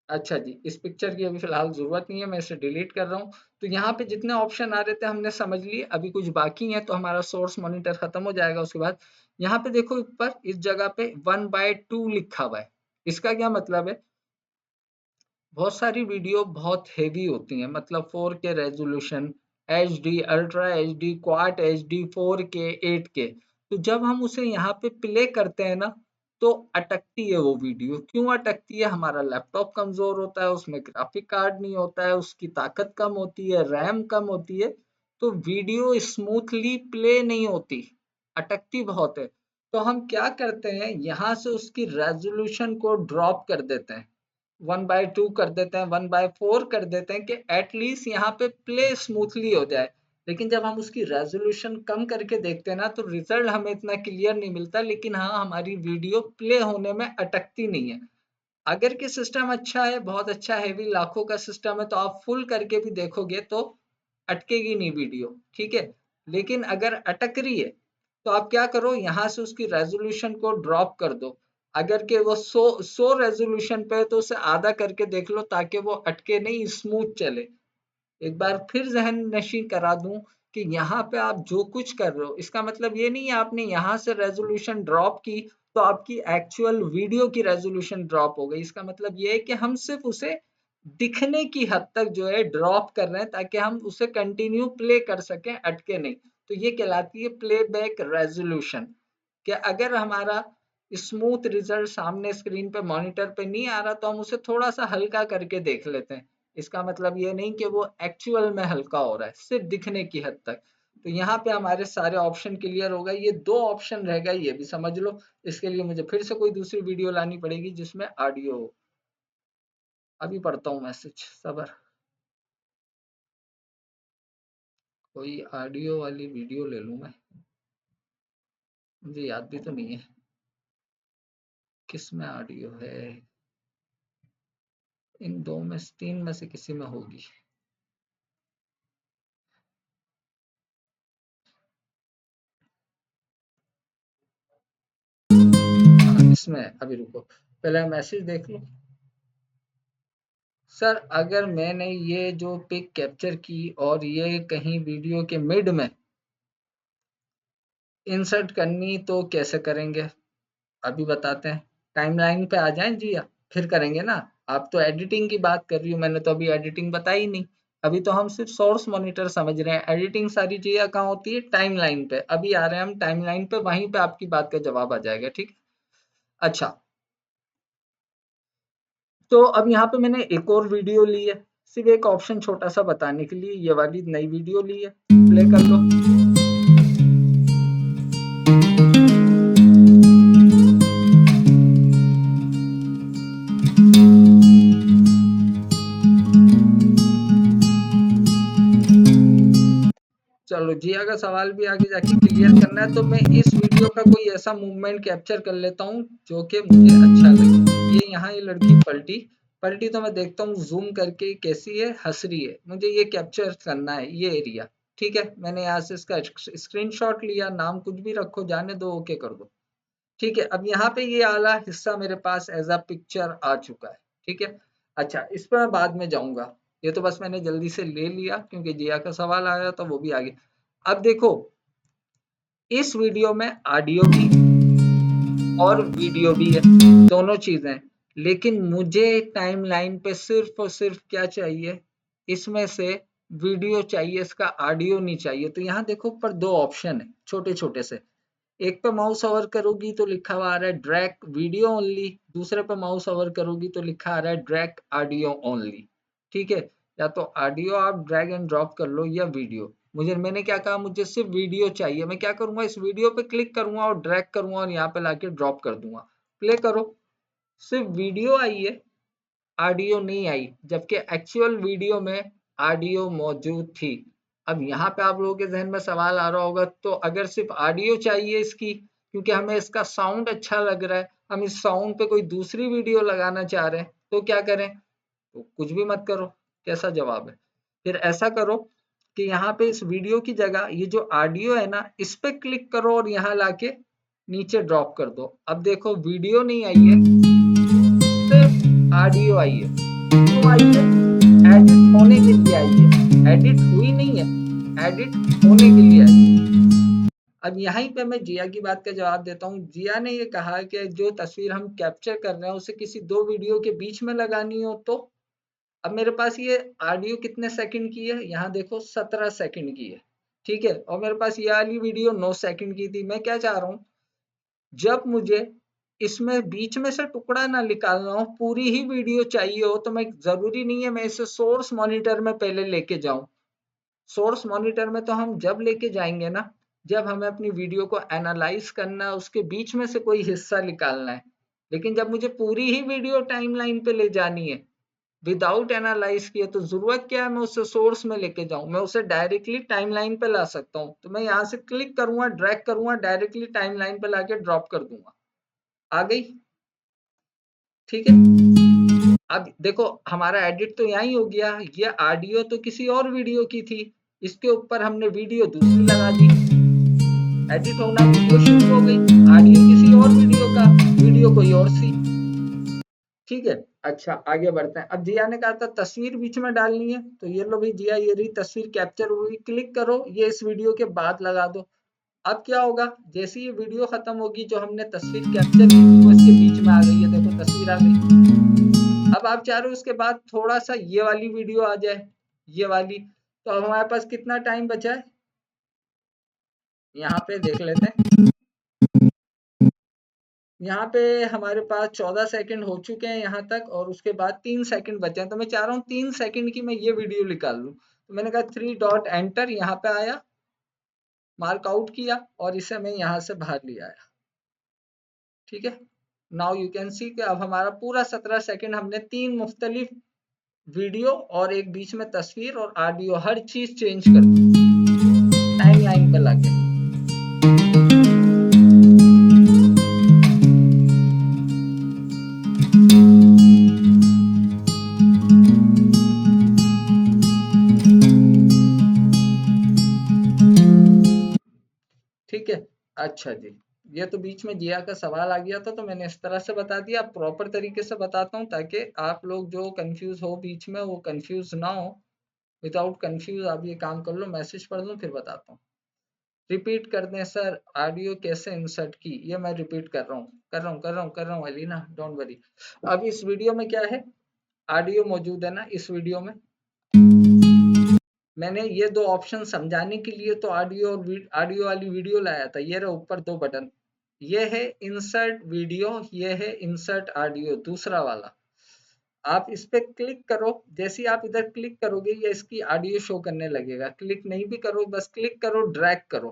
अच्छा जी, इस पिक्चर की अभी फिलहाल जरूरत नहीं है, मैं इसे डिलीट कर रहा हूँ। तो यहाँ पे जितने ऑप्शन आ रहे थे हमने समझ लिए, अभी कुछ बाकी हैं तो हमारा सोर्स मॉनिटर खत्म हो जाएगा। उसके बाद यहाँ पे देखो ऊपर इस जगह पे 1/2 लिखा हुआ है, इसका क्या मतलब है, बहुत सारी वीडियो बहुत हेवी होती हैं, मतलब 4K resolution, HD, ultra HD, quad HD, 4K, 8K, तो जब हम उसे यहाँ पे प्ले करते हैं ना, तो अटकती है वो वीडियो। क्यों अटकती है, हमारा लैपटॉप कमजोर होता है, उसमें ग्राफिक कार्ड नहीं होता है, उसकी ताकत कम होती है, रैम कम होती है, तो वीडियो स्मूथली प्ले नहीं होती, अटकती बहुत है। तो हम क्या करते हैं, यहाँ से उसकी रेजोल्यूशन को ड्रॉप कर देते हैं, 1/2 कर देते हैं, 1/4 कर देते हैं, कि एटलीस्ट यहाँ पे प्ले स्मूथली हो जाए। लेकिन जब हम उसकी रेजोल्यूशन कम करके देखते हैं ना, तो रिजल्ट हमें इतना क्लियर नहीं मिलता, लेकिन हाँ हमारी वीडियो प्ले होने में अटकती नहीं है। अगर कि सिस्टम अच्छा है, बहुत अच्छा हैवी लाखों का सिस्टम है, तो आप फुल करके भी देखोगे तो अटकेगी नहीं वीडियो, ठीक है। लेकिन अगर अटक रही है तो आप क्या करो, यहाँ से उसकी रेजोल्यूशन को ड्रॉप कर दो। अगर के वो 100 रेजोल्यूशन पे है तो उसे आधा करके देख लो, ताकि वो अटके नहीं, स्मूथ चले। एक बार फिर जहन नशी करा दूं कि यहाँ पे आप जो कुछ कर रहे हो, इसका मतलब ये नहीं है आपने यहाँ से रेजोल्यूशन ड्रॉप की तो आपकी एक्चुअल वीडियो की रेजोल्यूशन ड्रॉप हो गई। इसका मतलब ये है कि हम सिर्फ उसे दिखने की हद तक जो है ड्रॉप कर रहे हैं, ताकि हम उसे कंटिन्यू प्ले कर सकें, अटके नहीं। तो ये कहलाती है प्लेबैक रेजोल्यूशन। कि अगर हमारा स्मूथ रिजल्ट सामने स्क्रीन पे मॉनिटर पे नहीं आ रहा, तो हम उसे थोड़ा सा हल्का करके देख लेते हैं। इसका मतलब ये नहीं कि वो एक्चुअल में हल्का हो रहा है, सिर्फ दिखने की हद तक। तो यहाँ पे हमारे सारे ऑप्शन क्लियर हो गए। ये 2 ऑप्शन रह गए, ये भी समझ लो। इसके लिए मुझे फिर से कोई दूसरी वीडियो लानी पड़ेगी जिसमें ऑडियो हो। अभी पढ़ता हूँ मैसेज, सब्र। कोई ऑडियो वाली वीडियो ले लूँ मैं, मुझे याद भी तो नहीं है किस में ऑडियो है। इन 2 में से 3 में से किसी में होगी। हाँ, इसमें अभी रुको, पहले मैसेज देख लो। सर अगर मैंने ये जो पिक कैप्चर की और ये कहीं वीडियो के मिड में इंसर्ट करनी तो कैसे करेंगे? अभी बताते हैं। टाइमलाइन पे आ जाएं जी, या फिर करेंगे ना। आप तो एडिटिंग की बात कर रही हो, मैंने तो अभी एडिटिंग बताई नहीं। अभी तो हम सिर्फ सोर्स मॉनिटर समझ रहे हैं। एडिटिंग सारी चीजें कहाँ होती है? टाइमलाइन पे। अभी आ रहे हैं हम टाइमलाइन पे, वहीं पे आपकी बात का जवाब आ जाएगा। ठीक। अच्छा, तो अब यहाँ पे मैंने एक और वीडियो ली है, सिर्फ एक ऑप्शन छोटा सा बताने के लिए। ये वाली नई वीडियो ली है, प्ले कर लो। चलो, जिया का सवाल भी आगे जाके क्लियर करना है, तो मैं इस वीडियो का कोई ऐसा मूवमेंट कैप्चर कर लेता हूँ जो कि मुझे अच्छा लगे। ये यहाँ ये लड़की पलटी पलटी, तो मैं देखता हूँ जूम करके कैसी है, हंस रही है। मुझे ये कैप्चर करना है, ये एरिया। ठीक है, मैंने यहाँ से इसका स्क्रीनशॉट लिया, नाम कुछ भी रखो, जाने दो, ओके कर दो। ठीक है, अब यहाँ पे ये आला हिस्सा मेरे पास एज अ पिक्चर आ चुका है। ठीक है, अच्छा, इस पर मैं बाद में जाऊंगा। ये तो बस मैंने जल्दी से ले लिया क्योंकि जिया का सवाल आया था, वो भी आ गया। अब देखो, इस वीडियो में ऑडियो भी और वीडियो भी है, दोनों चीजें। लेकिन मुझे टाइमलाइन पे सिर्फ और सिर्फ क्या चाहिए? इसमें से वीडियो चाहिए, इसका ऑडियो नहीं चाहिए। तो यहाँ देखो ऊपर 2 ऑप्शन है छोटे छोटे से। एक पे माउस ओवर करोगी तो लिखा हुआ आ रहा है ड्रैग वीडियो ओनली, दूसरे पे माउस ओवर करोगी तो लिखा आ रहा है ड्रैग ऑडियो ओनली। ठीक है, या तो ऑडियो आप ड्रैग एंड ड्रॉप कर लो या वीडियो। मैंने क्या कहा, मुझे सिर्फ वीडियो चाहिए। मैं क्या करूंगा, इस वीडियो पे क्लिक करूंगा और ड्रैग करूंगा और यहाँ पे लाके ड्रॉप कर दूंगा। प्ले करो, सिर्फ वीडियो आई है, ऑडियो नहीं आई, जबकि एक्चुअल वीडियो में ऑडियो मौजूद थी। अब यहाँ पे आप लोगों के जहन में सवाल आ रहा होगा, तो अगर सिर्फ ऑडियो चाहिए इसकी, क्योंकि हमें इसका साउंड अच्छा लग रहा है, हम इस साउंड पे कोई दूसरी वीडियो लगाना चाह रहे हैं, तो क्या करें? तो कुछ भी मत करो। कैसा जवाब है? फिर ऐसा करो कि यहाँ पे इस वीडियो की जगह ये जो ऑडियो है ना, इस पे क्लिक करो और यहाँ लाके नीचे ड्रॉप कर दो। अब देखो, वीडियो नहीं आई है, सिर्फ ऑडियो आई है। क्यों आई है? एडिट होने के लिए आई है, एडिट हुई नहीं है, एडिट होने के लिए आई है। अब यहीं पे मैं जिया की बात का जवाब देता हूँ। जिया ने ये कहा कि जो तस्वीर हम कैप्चर कर रहे हैं उसे किसी 2 वीडियो के बीच में लगानी हो तो। अब मेरे पास ये ऑडियो कितने सेकंड की है? यहाँ देखो 17 सेकंड की है। ठीक है, और मेरे पास ये वाली वीडियो 9 सेकंड की थी। मैं क्या चाह रहा हूँ, जब मुझे इसमें बीच में से टुकड़ा ना निकालना हो, पूरी ही वीडियो चाहिए हो, तो मैं जरूरी नहीं है मैं इसे सोर्स मॉनिटर में पहले लेके जाऊं। सोर्स मॉनिटर में तो हम जब लेके जाएंगे ना, जब हमें अपनी वीडियो को एनालाइज करना है, उसके बीच में से कोई हिस्सा निकालना है। लेकिन जब मुझे पूरी ही वीडियो टाइमलाइन पे ले जानी है विदाउट एनालाइज किए, तो जरूरत क्या है मैं उसे सोर्स में लेके जाऊं? मैं उसे डायरेक्टली टाइमलाइन पे ला सकता हूं। तो मैं यहाँ से क्लिक करूंगा, ड्रैग करूंगा, डायरेक्टली टाइमलाइन पे लाके ड्रॉप कर दूंगा। आ गई? ठीक है, अब देखो हमारा एडिट तो यही हो गया। ये ऑडियो तो किसी और वीडियो की थी, इसके ऊपर हमने वीडियो दूसरी लगा दी, एडिट होना वीडियो शुरू हो गई। ऑडियो किसी और वीडियो का, वीडियो कोई और सी। ठीक है, अच्छा आगे बढ़ते हैं। अब जिया ने कहा था तस्वीर बीच में डालनी है, तो ये लो भाई जिया, ये रही तस्वीर कैप्चर हुई, क्लिक करो, ये इस वीडियो के बाद लगा दो। अब क्या होगा, जैसे ये वीडियो खत्म होगी, जो हमने तस्वीर कैप्चर की थी वो इसके बीच में आ गई है। देखो तस्वीर आ गई। अब आप चाह रहे हो उसके बाद थोड़ा सा ये वाली वीडियो आ जाए, ये वाली। तो अब हमारे पास कितना टाइम बचा है, यहाँ पे देख लेते हैं। यहाँ पे हमारे पास 14 सेकंड हो चुके हैं यहाँ तक, और उसके बाद 3 सेकंड बचे हैं। तो मैं चाह रहा हूँ 3 सेकंड की मैं ये वीडियो निकाल लूँ। तो मैंने कहा 3 डॉट एंटर, यहाँ पे आया, मार्क आउट किया और इसे मैं यहाँ से बाहर ले आया। ठीक है, नाउ यू कैन सी कि अब हमारा पूरा 17 सेकंड हमने 3 मुख्तलिफ वीडियो और एक बीच में तस्वीर और ऑडियो हर चीज चेंज कर दी टाइमलाइन पे लाके। ठीक है, अच्छा जी, ये तो बीच में जिया का सवाल आ गया था तो मैंने इस तरह से बता दिया। प्रॉपर तरीके से बताता हूँ ताकि आप लोग जो कंफ्यूज हो बीच में वो कंफ्यूज ना हो। विदाउट कंफ्यूज आप ये काम कर लो, मैसेज पढ़ लो फिर बताता हूँ। रिपीट कर दें सर, ऑडियो कैसे इंसर्ट की, ये मैं रिपीट कर रहा हूँ अलीना, डोंट वरी। अब इस वीडियो में क्या है, ऑडियो मौजूद है ना इस वीडियो में। मैंने ये 2 ऑप्शन समझाने के लिए तो ऑडियो और ऑडियो वाली वीडियो लाया था। ये रहा ऊपर 2 बटन, ये है इंसर्ट वीडियो, ये है इंसर्ट ऑडियो दूसरा वाला। आप इस पे क्लिक करो, जैसे ही आप इधर क्लिक करोगे ये इसकी ऑडियो शो करने लगेगा। क्लिक नहीं भी करो, बस क्लिक करो, ड्रैग करो,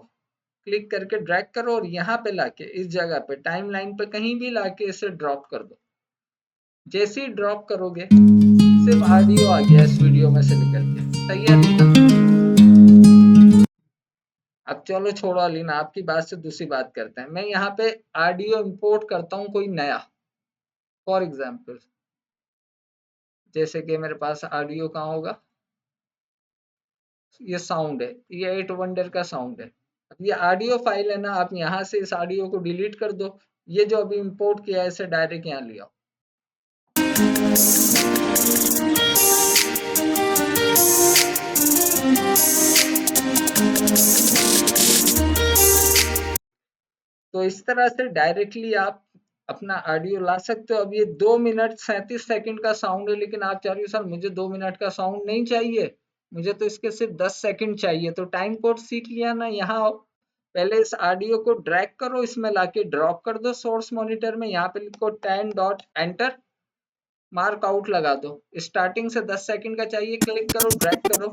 क्लिक करके ड्रैग करो और यहाँ पे लाके इस जगह पे टाइमलाइन पे कहीं भी लाके इसे ड्रॉप कर दो। जैसे ही ड्रॉप करोगे सिर्फ ऑडियो आ गया इस वीडियो में से निकल के। सही है अलीना? अब चलो छोड़ो अलीना, आपकी बात से दूसरी बात करते हैं। मैं यहाँ पे ऑडियो इंपोर्ट करता हूँ कोई नया, फॉर एग्जाम्पल जैसे कि मेरे पास ऑडियो कहाँ होगा, ये साउंड है, ये 8 वंडर का साउंड है। अब ये ऑडियो फाइल है ना, आप यहाँ से इस ऑडियो को डिलीट कर दो। ये जो अभी इंपोर्ट किया है इसे डायरेक्ट यहाँ ले आओ। तो इस तरह से डायरेक्टली आप अपना ऑडियो ला सकते हो। अब ये 2 मिनट 37 सेकंड का साउंड है, लेकिन आप चाह रहे हो सर मुझे 2 मिनट का साउंड नहीं चाहिए, मुझे तो इसके सिर्फ 10 सेकंड चाहिए। तो टाइम कोड सीख लिया ना, यहाँ आओ, पहले इस ऑडियो को ड्रैग करो, इसमें लाके ड्रॉप कर दो सोर्स मॉनिटर में। यहाँ पे लिखो 10 डॉट एंटर, मार्क आउट लगा दो। स्टार्टिंग से 10 सेकंड का चाहिए, क्लिक करो, ड्रैग करो,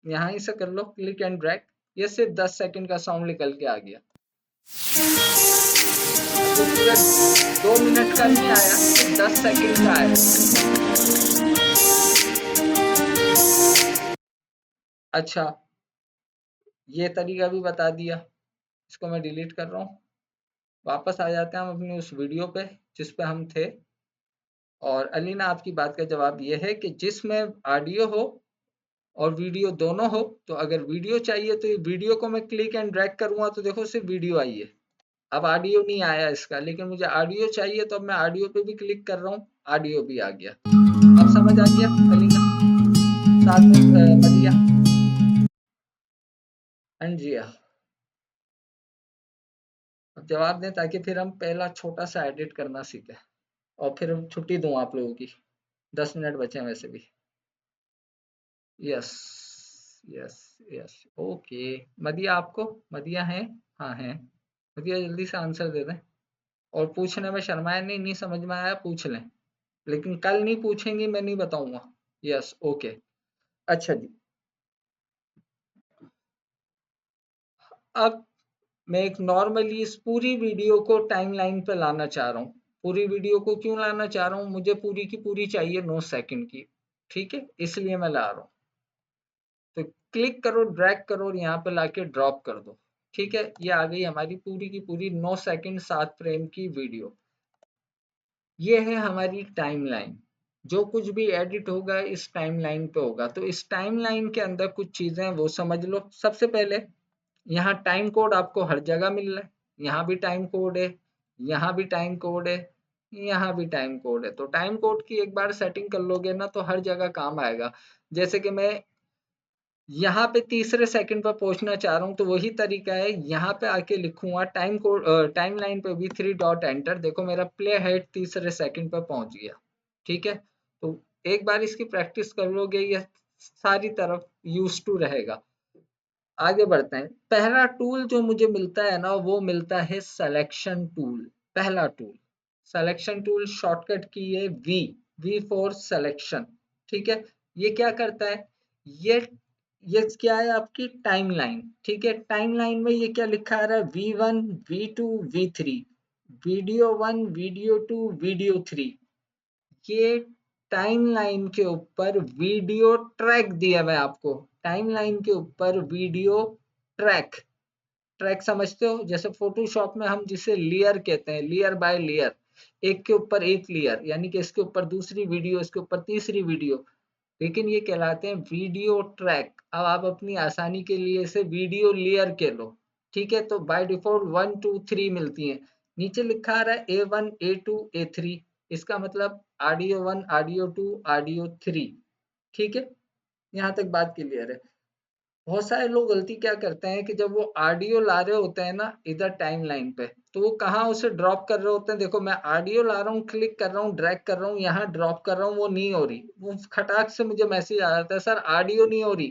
यहाँ से कर लो क्लिक एंड ड्रैग, ये सिर्फ 10 सेकंड का साउंड निकल के आ गया। तो पूरा 2 मिनट का नहीं आया, सिर्फ 10 सेकंड का आया। अच्छा, ये तरीका भी बता दिया, इसको मैं डिलीट कर रहा हूँ। वापस आ जाते हैं हम अपनी उस वीडियो पे जिस पे हम थे। और अलीना आपकी बात का जवाब ये है कि जिसमें ऑडियो हो और वीडियो दोनों हो, तो अगर वीडियो चाहिए तो ये वीडियो को मैं क्लिक एंड ड्रैग करूंगा तो देखो सिर्फ वीडियो आई है। अब ऑडियो नहीं आया इसका, लेकिन मुझे ऑडियो चाहिए तो अब मैं ऑडियो पे भी क्लिक कर रहा हूँ, ऑडियो भी आ गया। अब समझ आ गया अलीना? साथ में मदिया एंड जिया, अब जवाब दें ताकि फिर हम पहला छोटा सा एडिट करना सीखें और फिर छुट्टी दूं आप लोगों की। 10 मिनट बचे हैं वैसे भी। Yes yes yes, okay. मदिया आपको, मदिया है? हाँ है। मदिया जल्दी से आंसर दे दें और पूछने में शर्माए नहीं, नहीं समझ में आया पूछ लें, लेकिन कल नहीं पूछेंगी, मैं नहीं बताऊंगा। Yes okay. अच्छा जी, अब मैं एक नॉर्मली इस पूरी वीडियो को टाइमलाइन पे लाना चाह रहा हूँ। पूरी वीडियो को क्यों लाना चाह रहा हूँ, मुझे पूरी की पूरी चाहिए 9 सेकंड की। ठीक है, इसलिए मैं ला रहा हूँ। तो क्लिक करो, ड्रैग करो और यहाँ पे लाके ड्रॉप कर दो। ठीक है, ये आ गई हमारी पूरी की पूरी 9 सेकंड 7 फ्रेम की वीडियो। ये है हमारी टाइमलाइन। जो कुछ भी एडिट होगा इस टाइमलाइन पे होगा। तो इस टाइमलाइन के अंदर कुछ चीजें वो समझ लो। सबसे पहले यहाँ टाइम कोड आपको हर जगह मिल रहा है, यहाँ भी टाइम कोड है, यहाँ भी टाइम कोड है, यहाँ भी टाइम कोड है। तो टाइम कोड की एक बार सेटिंग कर लोगे ना तो हर जगह काम आएगा। जैसे कि मैं यहाँ पे तीसरे सेकंड पर पहुंचना चाह रहा हूँ तो वही तरीका है, यहाँ पे आके लिखूंगा टाइम कोड, टाइम लाइन पे भी 3 डॉट एंटर, देखो मेरा प्ले हेड तीसरे सेकंड पर पहुंच गया। ठीक है, तो एक बार इसकी प्रैक्टिस कर लोगे ये सारी तरफ यूज टू रहेगा। आगे बढ़ते हैं। पहला टूल जो मुझे मिलता है ना वो मिलता है सिलेक्शन टूल। पहला टूल सिलेक्शन टूल, शॉर्टकट की है वी, वी फॉर सिलेक्शन। ठीक है, ये क्या करता है, ये ये क्या है आपकी टाइमलाइन, ठीक है। टाइमलाइन में ये क्या लिखा आ रहा है, V1 V2 V3, video 1 video 2 video 3। ये टाइमलाइन के ऊपर वीडियो ट्रैक दिया मैं आपको, टाइमलाइन के ऊपर वीडियो ट्रैक। ट्रैक समझते हो, जैसे फोटोशॉप में हम जिसे लेयर कहते हैं, लेयर बाय लेयर, एक के ऊपर एक लेयर, यानी कि इसके ऊपर दूसरी वीडियो, इसके ऊपर तीसरी वीडियो, लेकिन ये कहलाते हैं वीडियो ट्रैक। अब आप अपनी आसानी के लिए इसे वीडियो लेयर कह लो, ठीक है। तो बाय डिफॉल्ट 1 2 3 मिलती हैं। नीचे लिखा आ रहा है A1 A2 A3, इसका मतलब ऑडियो 1 ऑडियो 2 ऑडियो 3, ठीक है। यहाँ तक बात क्लियर है। बहुत सारे लोग गलती क्या करते हैं कि जब वो ऑडियो ला रहे होते हैं ना इधर टाइमलाइन पे, तो वो कहाँ उसे ड्रॉप कर रहे होते हैं। देखो मैं ऑडियो ला रहा हूँ, क्लिक कर रहा हूँ, ड्रैग कर रहा हूँ, यहाँ ड्रॉप कर रहा हूँ, वो नहीं हो रही। वो खटाक से मुझे मैसेज आ जाता है, सर ऑडियो नहीं हो रही।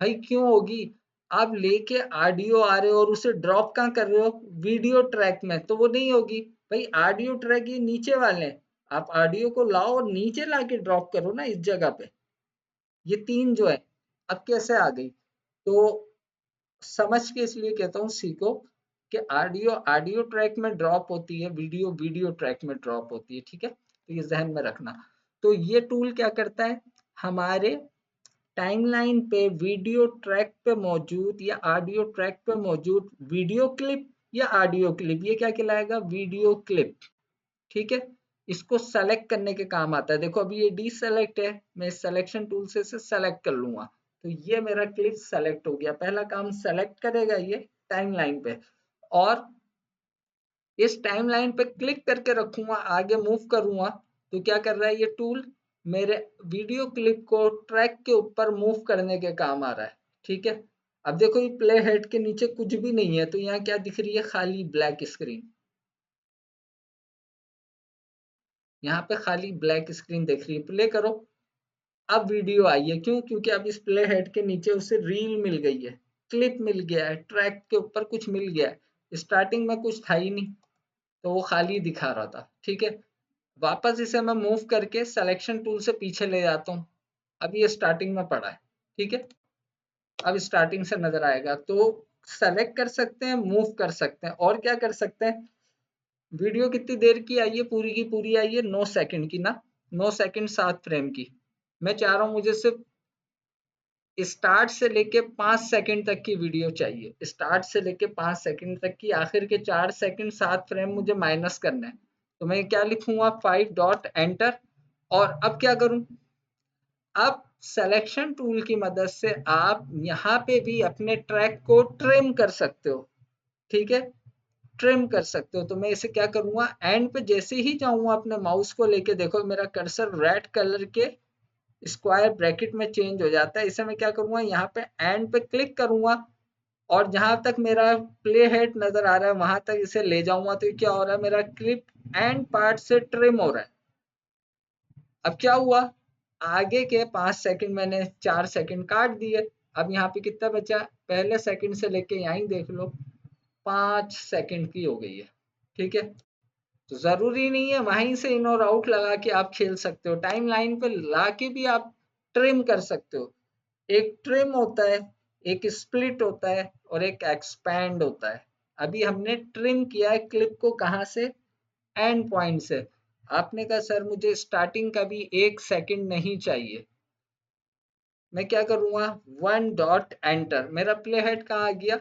भाई क्यों होगी, आप लेके ऑडियो आ रहे हो और उसे ड्रॉप कहाँ कर रहे हो, वीडियो ट्रैक में, तो वो नहीं होगी। भाई ऑडियो ट्रैक ये नीचे वाले हैं, आप ऑडियो को लाओ और नीचे लाके ड्रॉप करो ना इस जगह पे। ये तीन जो है, अब कैसे आ गई, तो समझ के इसलिए कहता हूँ सीखो कि ऑडियो ऑडियो ट्रैक में ड्रॉप होती है, वीडियो वीडियो ट्रैक में ड्रॉप होती है, ठीक है। तो ये जहन में रखना। तो ये टूल क्या करता है, हमारे टाइमलाइन पे वीडियो ट्रैक पे मौजूद या ऑडियो ट्रैक पे मौजूद वीडियो क्लिप या ऑडियो क्लिप, ये क्या कहलाएगा, वीडियो क्लिप, ठीक है। इसको सेलेक्ट करने के काम आता है। देखो अभी ये डी सेलेक्ट है, मैं सिलेक्शन टूल से इसे सेलेक्ट कर लूंगा, तो ये मेरा क्लिप सेलेक्ट हो गया। पहला काम सेलेक्ट करेगा ये टाइमलाइन पे, और इस टाइमलाइन पे क्लिक करके रखूंगा, आगे मूव करूंगा, तो क्या कर रहा है ये टूल, मेरे वीडियो क्लिप को ट्रैक के ऊपर मूव करने के काम आ रहा है, ठीक है। अब देखो ये प्ले हेड के नीचे कुछ भी नहीं है, तो यहाँ क्या दिख रही है, खाली ब्लैक स्क्रीन। यहाँ पे खाली ब्लैक स्क्रीन दिख रही है। प्ले करो, अब वीडियो आई है, क्यों, क्योंकि अब इस प्ले हेड के नीचे उसे रील मिल गई है, क्लिप मिल गया है, ट्रैक के ऊपर कुछ मिल गया है। स्टार्टिंग में कुछ था ही नहीं, तो वो खाली दिखा रहा था, ठीक है। वापस इसे मैं मूव करके सिलेक्शन टूल से पीछे ले जाता हूँ, अब ये स्टार्टिंग में पड़ा है, ठीक है। अब स्टार्टिंग से नजर आएगा, तो सेलेक्ट कर सकते हैं, मूव कर सकते हैं, और क्या कर सकते हैं। वीडियो कितनी देर की आई है, पूरी की पूरी आई है 9 सेकंड की ना, 9 सेकंड 7 फ्रेम की। मैं चाह रहा हूँ मुझे सिर्फ स्टार्ट से लेके 5 सेकंड तक की वीडियो चाहिए, स्टार्ट से लेके 5 सेकंड तक की, आखिर के 4 सेकंड 7 फ्रेम मुझे माइनस करना है। तो मैं क्या लिखूंगा, 5 डॉट एंटर। और अब क्या करूं, अब सिलेक्शन टूल की मदद से आप यहाँ पे भी अपने ट्रैक को ट्रिम कर सकते हो, ठीक है, ट्रिम कर सकते हो। तो मैं इसे क्या करूंगा, एंड पे जैसे ही जाऊंगा अपने माउस को लेके, देखो मेरा कर्सर रेड कलर के स्क्वायर ब्रैकेट में चेंज हो जाता है। इसे मैं क्या करूंगा, यहाँ पे एंड पे क्लिक करूंगा, और जहां तक मेरा प्ले हेड नजर आ रहा है वहां तक इसे ले जाऊंगा, तो क्या हो रहा है, मेरा क्लिप एंड पार्ट से ट्रिम हो रहा है। अब क्या हुआ, आगे के 5 सेकंड मैंने 4 सेकंड काट दिए। अब यहाँ पे कितना बचा, पहले सेकंड से लेके यहीं देख लो, 5 सेकंड की हो गई है, ठीक है। तो जरूरी नहीं है वहीं से इन और आउट लगा के आप खेल सकते हो, टाइम लाइन पे ला के भी आप ट्रिम कर सकते हो। एक ट्रिम होता है, एक स्प्लिट होता है, और एक एक्सपैंड होता है। अभी हमने ट्रिम किया है क्लिप को, कहाँ से, एंड पॉइंट से। आपने कहा सर मुझे स्टार्टिंग का भी 1 सेकंड नहीं चाहिए, मैं क्या करूंगा, 1 डॉट एंटर, मेरा प्ले हेड कहाँ आ गया,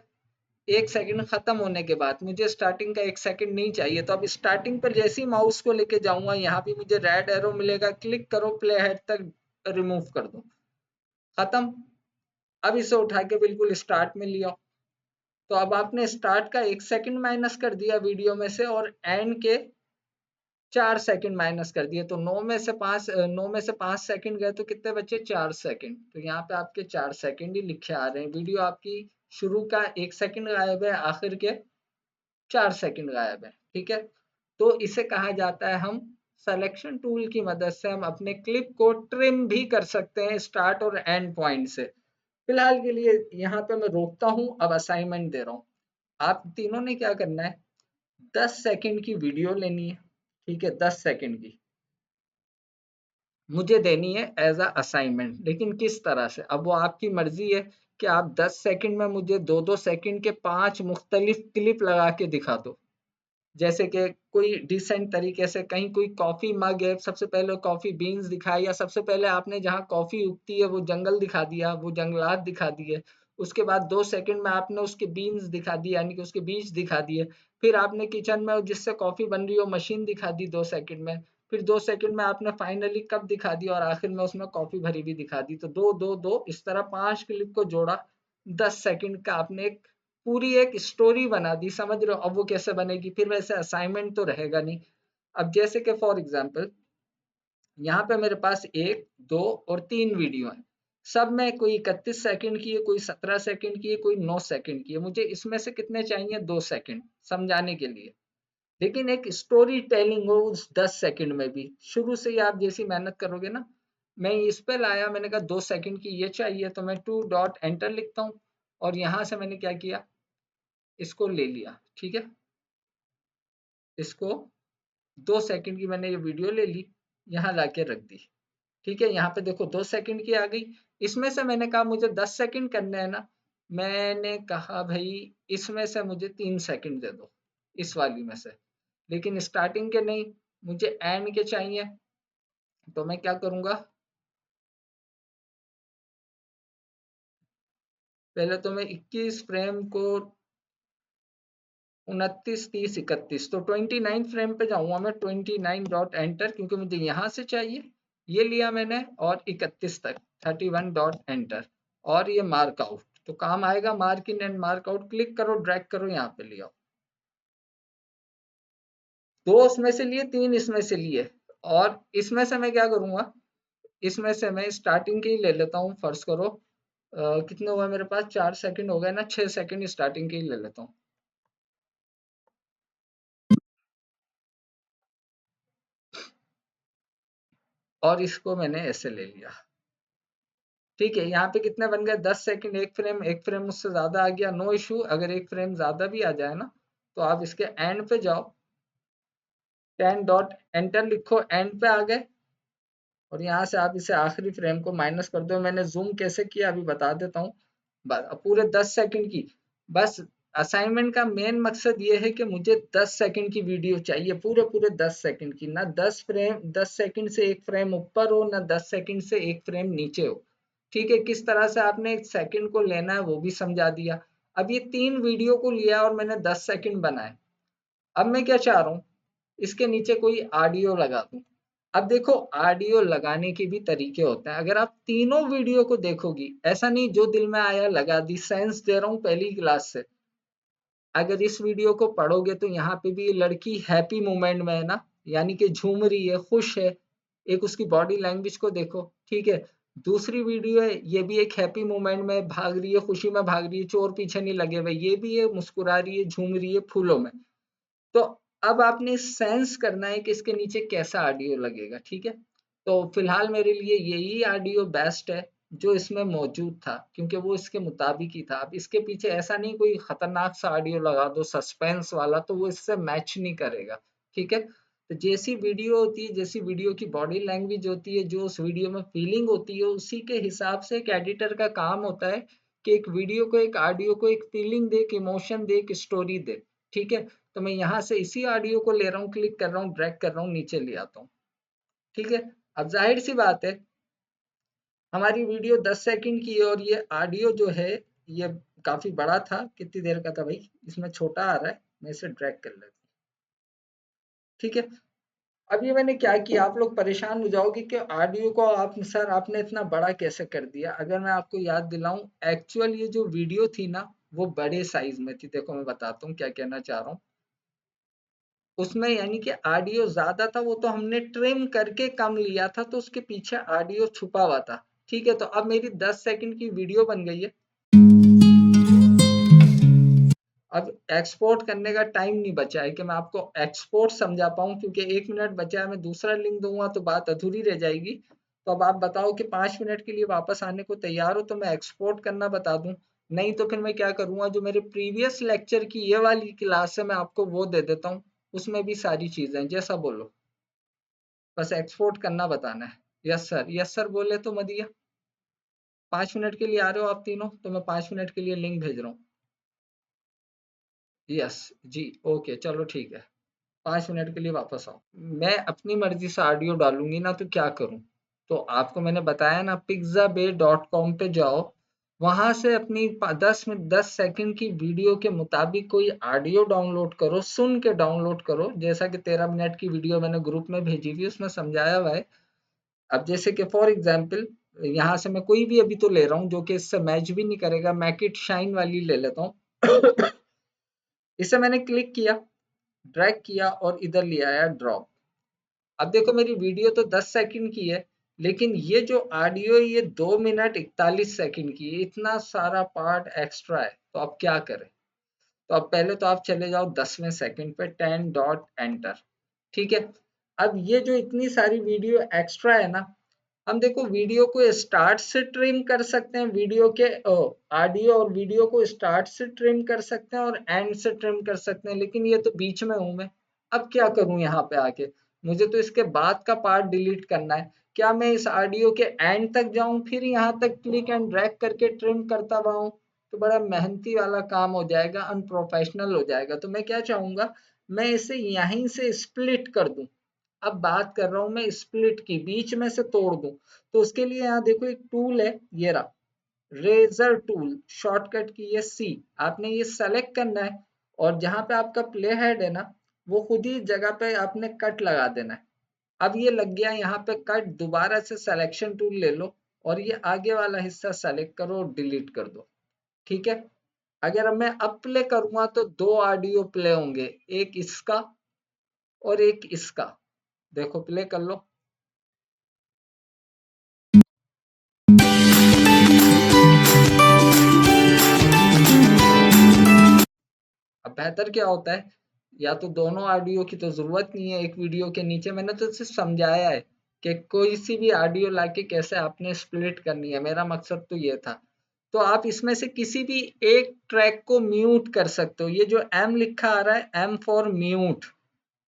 1 सेकंड खत्म होने के बाद मुझे स्टार्टिंग का 1 सेकंड नहीं चाहिए। तो अब स्टार्टिंग पर जैसे ही माउस को लेके जाऊंगा, यहाँ भी मुझे रेड एरो मिलेगा, क्लिक करो प्ले हेड तक, रिमूव कर दो, खत्म। अब इसे उठा के बिल्कुल स्टार्ट में लिया, तो अब आपने स्टार्ट का 1 सेकंड माइनस कर दिया वीडियो में से, और एंड के 4 सेकंड माइनस कर दिए। तो 9 में से 5 सेकंड गए, तो कितने बचे, 4 सेकंड। तो यहाँ पे आपके 4 सेकंड ही लिखे आ रहे हैं। वीडियो आपकी शुरू का 1 सेकंड गायब है, आखिर के 4 सेकंड गायब है, ठीक है। तो इसे कहा जाता है, हम सिलेक्शन टूल की मदद से हम अपने क्लिप को ट्रिम भी कर सकते हैं स्टार्ट और एंड पॉइंट से। फिलहाल के लिए यहाँ पे मैं रोकता हूँ, अब असाइनमेंट दे रहा हूँ। आप तीनों ने क्या करना है, 10 सेकंड की वीडियो लेनी है, ठीक है, 10 सेकंड की। मुझे देनी है एज अ असाइनमेंट, लेकिन किस तरह से, अब वो आपकी मर्जी है कि आप 10 सेकंड में मुझे 2-2 सेकंड के 5 मुख्तलिफ क्लिप लगा के दिखा दो। जैसे कि कोई डिसेंट तरीके से कहीं कोई कॉफी मग है, सबसे पहले कॉफी बीन्स दिखाई, या सबसे पहले आपने जहाँ कॉफी उगती है वो जंगल दिखा दिया, वो जंगलात दिखा दिए। उसके बाद 2 सेकंड में आपने उसके बीन्स दिखा दिए, यानी कि उसके बीज दिखा दिए। फिर आपने किचन में जिससे कॉफी बन रही हो मशीन दिखा दी 2 सेकंड में। फिर 2 सेकंड में आपने फाइनली कप दिखा दिया और आखिर में उसमें कॉफी भरी भी दिखा दी। तो 2-2-2 इस तरह 5 क्लिप को जोड़ा, 10 सेकंड का आपने एक पूरी एक स्टोरी बना दी, समझ रहे हो? अब वो कैसे बनेगी? फिर वैसे असाइनमेंट तो रहेगा नहीं। अब जैसे कि फॉर एग्जांपल यहाँ पे मेरे पास 1, 2 और 3 वीडियो हैं। सब में कोई 31 सेकंड की है, कोई 17 सेकंड की है, कोई 9 सेकंड की है। मुझे इसमें से कितने चाहिए? 2 सेकंड समझाने के लिए। लेकिन एक स्टोरी टेलिंग हो उस 10 सेकंड में भी। शुरू से ही आप जैसी मेहनत करोगे ना, मैं इस पे लाया, मैंने कहा 2 सेकंड की ये चाहिए, तो मैं 2 डॉट एंटर लिखता हूँ और यहाँ से मैंने क्या किया, इसको ले लिया, ठीक है? इसको 2 सेकंड की मैंने ये वीडियो ले ली, यहाँ लाके रख दी, ठीक है? यहाँ पे देखो 2 सेकंड की आ गई। इसमें से मैंने कहा मुझे 10 सेकंड करने हैं ना, मैंने कहा भाई इसमें से मुझे 3 सेकंड दे दो, इस वाली में से। लेकिन स्टार्टिंग के नहीं, मुझे एंड के चाहिए। तो मैं क्या करूँगा, पहले तो मैं 21 फ्रेम को 29, 30, 31 तो 29 फ्रेम पे जाऊंगा मैं, 29 डॉट एंटर, क्योंकि मुझे यहाँ से चाहिए, ये लिया मैंने, और 31 तक 31 डॉट एंटर, और ये मार्क आउट। तो काम आएगा mark in and mark out, click करो, ड्रैग करो, यहाँ पे ले आओ। 2 उसमें से लिए, 3 इसमें से लिए, और इसमें से मैं क्या करूंगा, इसमें से मैं स्टार्टिंग की ही ले लेता हूँ। फर्ज करो कितने हुए मेरे पास, 4 सेकंड हो गए ना, 6 सेकंड स्टार्टिंग के ही ले लेता हूँ। और इसको मैंने ऐसे ले लिया, ठीक है? यहाँ पे कितने बन गए, 10 सेकंड, एक फ्रेम मुझसे ज्यादा आ गया, नो इशू। अगर एक फ्रेम ज्यादा भी आ जाए ना, तो आप इसके एंड पे जाओ, 10 डॉट एंटर लिखो, एंड पे आ गए, और यहाँ से आप इसे आखिरी फ्रेम को माइनस कर दो। मैंने जूम कैसे किया अभी बता देता हूँ। पूरे 10 सेकंड की, बस असाइनमेंट का मेन मकसद ये है कि मुझे 10 सेकंड की वीडियो चाहिए, पूरे पूरे 10 सेकंड की, ना 10 सेकंड से एक फ्रेम ऊपर हो, ना 10 सेकंड से एक फ्रेम नीचे हो, ठीक है? किस तरह से आपने एक सेकंड को लेना है वो भी समझा दिया। अब ये 3 वीडियो को लिया और मैंने 10 सेकंड बनाए। अब मैं क्या चाह रहा हूँ, इसके नीचे कोई ऑडियो लगा दूं। अब देखो ऑडियो लगाने के भी तरीके होते हैं। अगर आप तीनों वीडियो को देखोगी, ऐसा नहीं जो दिल में आया लगा दी, सेंस दे रहा हूँ पहली क्लास से। अगर इस वीडियो को पढ़ोगे तो यहाँ पे भी ये लड़की हैप्पी मोमेंट में है ना, यानी कि झूम रही है, खुश है। एक उसकी बॉडी लैंग्वेज को देखो, ठीक है? दूसरी वीडियो है, ये भी एक हैप्पी मोमेंट में भाग रही है, खुशी में भाग रही है, चोर पीछे नहीं लगे हुए, ये भी है मुस्कुरा रही है, झूम रही है फूलों में। तो अब आपने सेंस करना है कि इसके नीचे कैसा ऑडियो लगेगा, ठीक है? तो फिलहाल मेरे लिए यही ऑडियो बेस्ट है जो इसमें मौजूद था, क्योंकि वो इसके मुताबिक ही था। अब इसके पीछे ऐसा नहीं कोई खतरनाक सा ऑडियो लगा दो सस्पेंस वाला, तो वो इससे मैच नहीं करेगा, ठीक है? तो जैसी वीडियो होती है, जैसी वीडियो की बॉडी लैंग्वेज होती है, जो उस वीडियो में फीलिंग होती है, उसी के हिसाब से एक एडिटर का काम होता है कि एक वीडियो को, एक ऑडियो को एक फीलिंग दे, एक इमोशन दे, एक स्टोरी दे, ठीक है? तो मैं यहाँ से इसी ऑडियो को ले रहा हूँ, क्लिक कर रहा हूँ, ड्रैग कर रहा हूँ, नीचे ले आता हूँ, ठीक है? अब जाहिर सी बात है, हमारी वीडियो 10 सेकंड की है और ये ऑडियो जो है ये काफी बड़ा था। कितनी देर का था भाई, इसमें छोटा आ रहा है, मैं इसे ड्रैग कर लेता हूँ, ठीक है? अब ये मैंने क्या किया, आप लोग परेशान हो जाओगे कि ऑडियो को आप सर आपने इतना बड़ा कैसे कर दिया। अगर मैं आपको याद दिलाऊं, एक्चुअल ये जो वीडियो थी ना वो बड़े साइज में थी। देखो मैं बताता हूँ क्या कहना चाह रहा हूँ। उसमें यानी कि ऑडियो ज्यादा था, वो तो हमने ट्रिम करके कम लिया था, तो उसके पीछे ऑडियो छुपा हुआ था, ठीक है? तो अब मेरी 10 सेकंड की वीडियो बन गई है। अब एक्सपोर्ट करने का टाइम नहीं बचा है कि मैं आपको एक्सपोर्ट समझा पाऊँ, क्योंकि 1 मिनट बचा है, मैं दूसरा लिंक दूंगा तो बात अधूरी रह जाएगी। तो अब आप बताओ कि 5 मिनट के लिए वापस आने को तैयार हो तो मैं एक्सपोर्ट करना बता दूं, नहीं तो फिर मैं क्या करूंगा, जो मेरे प्रीवियस लेक्चर की ये वाली क्लास है मैं आपको वो दे देता हूँ, उसमें भी सारी चीजें, जैसा बोलो, बस एक्सपोर्ट करना बताना है। यस सर बोले तो मदिया 5 मिनट के लिए आ रहे हो आप तीनों, तो मैं 5 मिनट के लिए लिंक भेज रहा हूँ। यस जी, ओके चलो ठीक है, 5 मिनट के लिए वापस आओ। मैं अपनी मर्जी से ऑडियो डालूंगी ना, तो क्या करूं? तो आपको मैंने बताया ना, pixabay.com पे जाओ, वहां से अपनी 10 सेकंड की वीडियो के मुताबिक कोई ऑडियो डाउनलोड करो, सुन के डाउनलोड करो, जैसा कि 13 मिनट की वीडियो मैंने ग्रुप में भेजी थी, उसमें समझाया हुआ है। अब जैसे कि फॉर एग्जाम्पल यहाँ से मैं कोई भी अभी तो ले रहा हूँ जो कि इससे मैच भी नहीं करेगा, मैकिट शाइन वाली ले लेता हूँ। इसे मैंने क्लिक किया, ड्रैग किया और इधर ले आया ड्रॉप। अब देखो मेरी वीडियो तो 10 सेकंड की है, लेकिन ये जो ऑडियो ये 2 मिनट 41 सेकंड की है, इतना सारा पार्ट एक्स्ट्रा है। तो अब क्या करें? तो अब पहले तो आप चले जाओ 10वें सेकंड पे, 10 डॉट एंटर, ठीक है। अब ये जो इतनी सारी वीडियो एक्स्ट्रा है ना, हम देखो वीडियो को स्टार्ट से ट्रिम कर सकते हैं, वीडियो के ऑडियो और वीडियो को स्टार्ट से ट्रिम कर सकते हैं और एंड से ट्रिम कर सकते हैं, लेकिन ये तो बीच में हूं मैं। अब क्या करूं यहाँ पे आके? मुझे तो इसके बाद का पार्ट डिलीट करना है। क्या मैं इस ऑडियो के एंड तक जाऊं, फिर यहाँ तक क्लिक एंड ड्रैग करके ट्रिम करता रहूं? तो बड़ा मेहनती वाला काम हो जाएगा, अनप्रोफेशनल हो जाएगा। तो मैं क्या चाहूंगा, मैं इसे यहीं से स्प्लिट कर दूं। अब बात कर रहा हूं मैं स्प्लिट की, बीच में से तोड़ दूं। तो उसके लिए यहाँ देखो एक टूल है, ये रहा, रेजर टूल, शॉर्टकट की ये सी। आपने ये सेलेक्ट करना है और जहां पे आपका प्ले हेड है ना, वो खुद ही जगह पे आपने कट लगा देना है। अब ये लग गया यहाँ पे कट, दोबारा से सिलेक्शन टूल ले लो और ये आगे वाला हिस्सा सेलेक्ट करो और डिलीट कर दो, ठीक है। अगर अब मैं अब प्ले करूंगा तो 2 ऑडियो प्ले होंगे, एक इसका और एक इसका। देखो प्ले कर लो। अब बेहतर क्या होता है, या तो दोनों ऑडियो की तो जरूरत नहीं है एक वीडियो के नीचे, मैंने तो सिर्फ समझाया है कि कोई सी भी ऑडियो लाके कैसे आपने स्प्लिट करनी है, मेरा मकसद तो ये था। तो आप इसमें से किसी भी एक ट्रैक को म्यूट कर सकते हो। ये जो एम लिखा आ रहा है, एम फॉर म्यूट,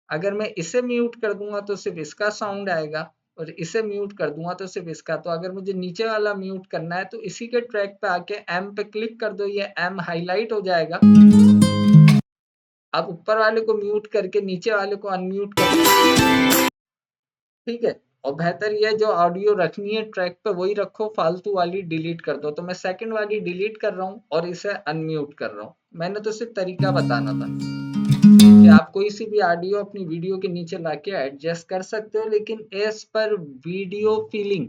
अगर मैं इसे म्यूट कर दूंगा तो सिर्फ इसका साउंड आएगा, और इसे म्यूट कर दूंगा तो सिर्फ इसका। तो अगर मुझे नीचे वाला म्यूट करना है तो इसी के ट्रैक पे आके एम पे क्लिक कर दो, ये एम हाईलाइट हो जाएगा। आप ऊपर वाले को म्यूट करके नीचे वाले को अनम्यूट कर दो, ठीक है। और बेहतर यह जो ऑडियो रखनी है ट्रैक पे वही रखो, फालतू वाली डिलीट कर दो। तो मैं सेकंड वाली डिलीट कर रहा हूँ और इसे अनम्यूट कर रहा हूँ। मैंने तो सिर्फ तरीका बताना था कि आप कोई सी भी ऑडियो अपनी वीडियो के नीचे लाके एडजस्ट कर सकते हो, लेकिन एज पर वीडियो फीलिंग,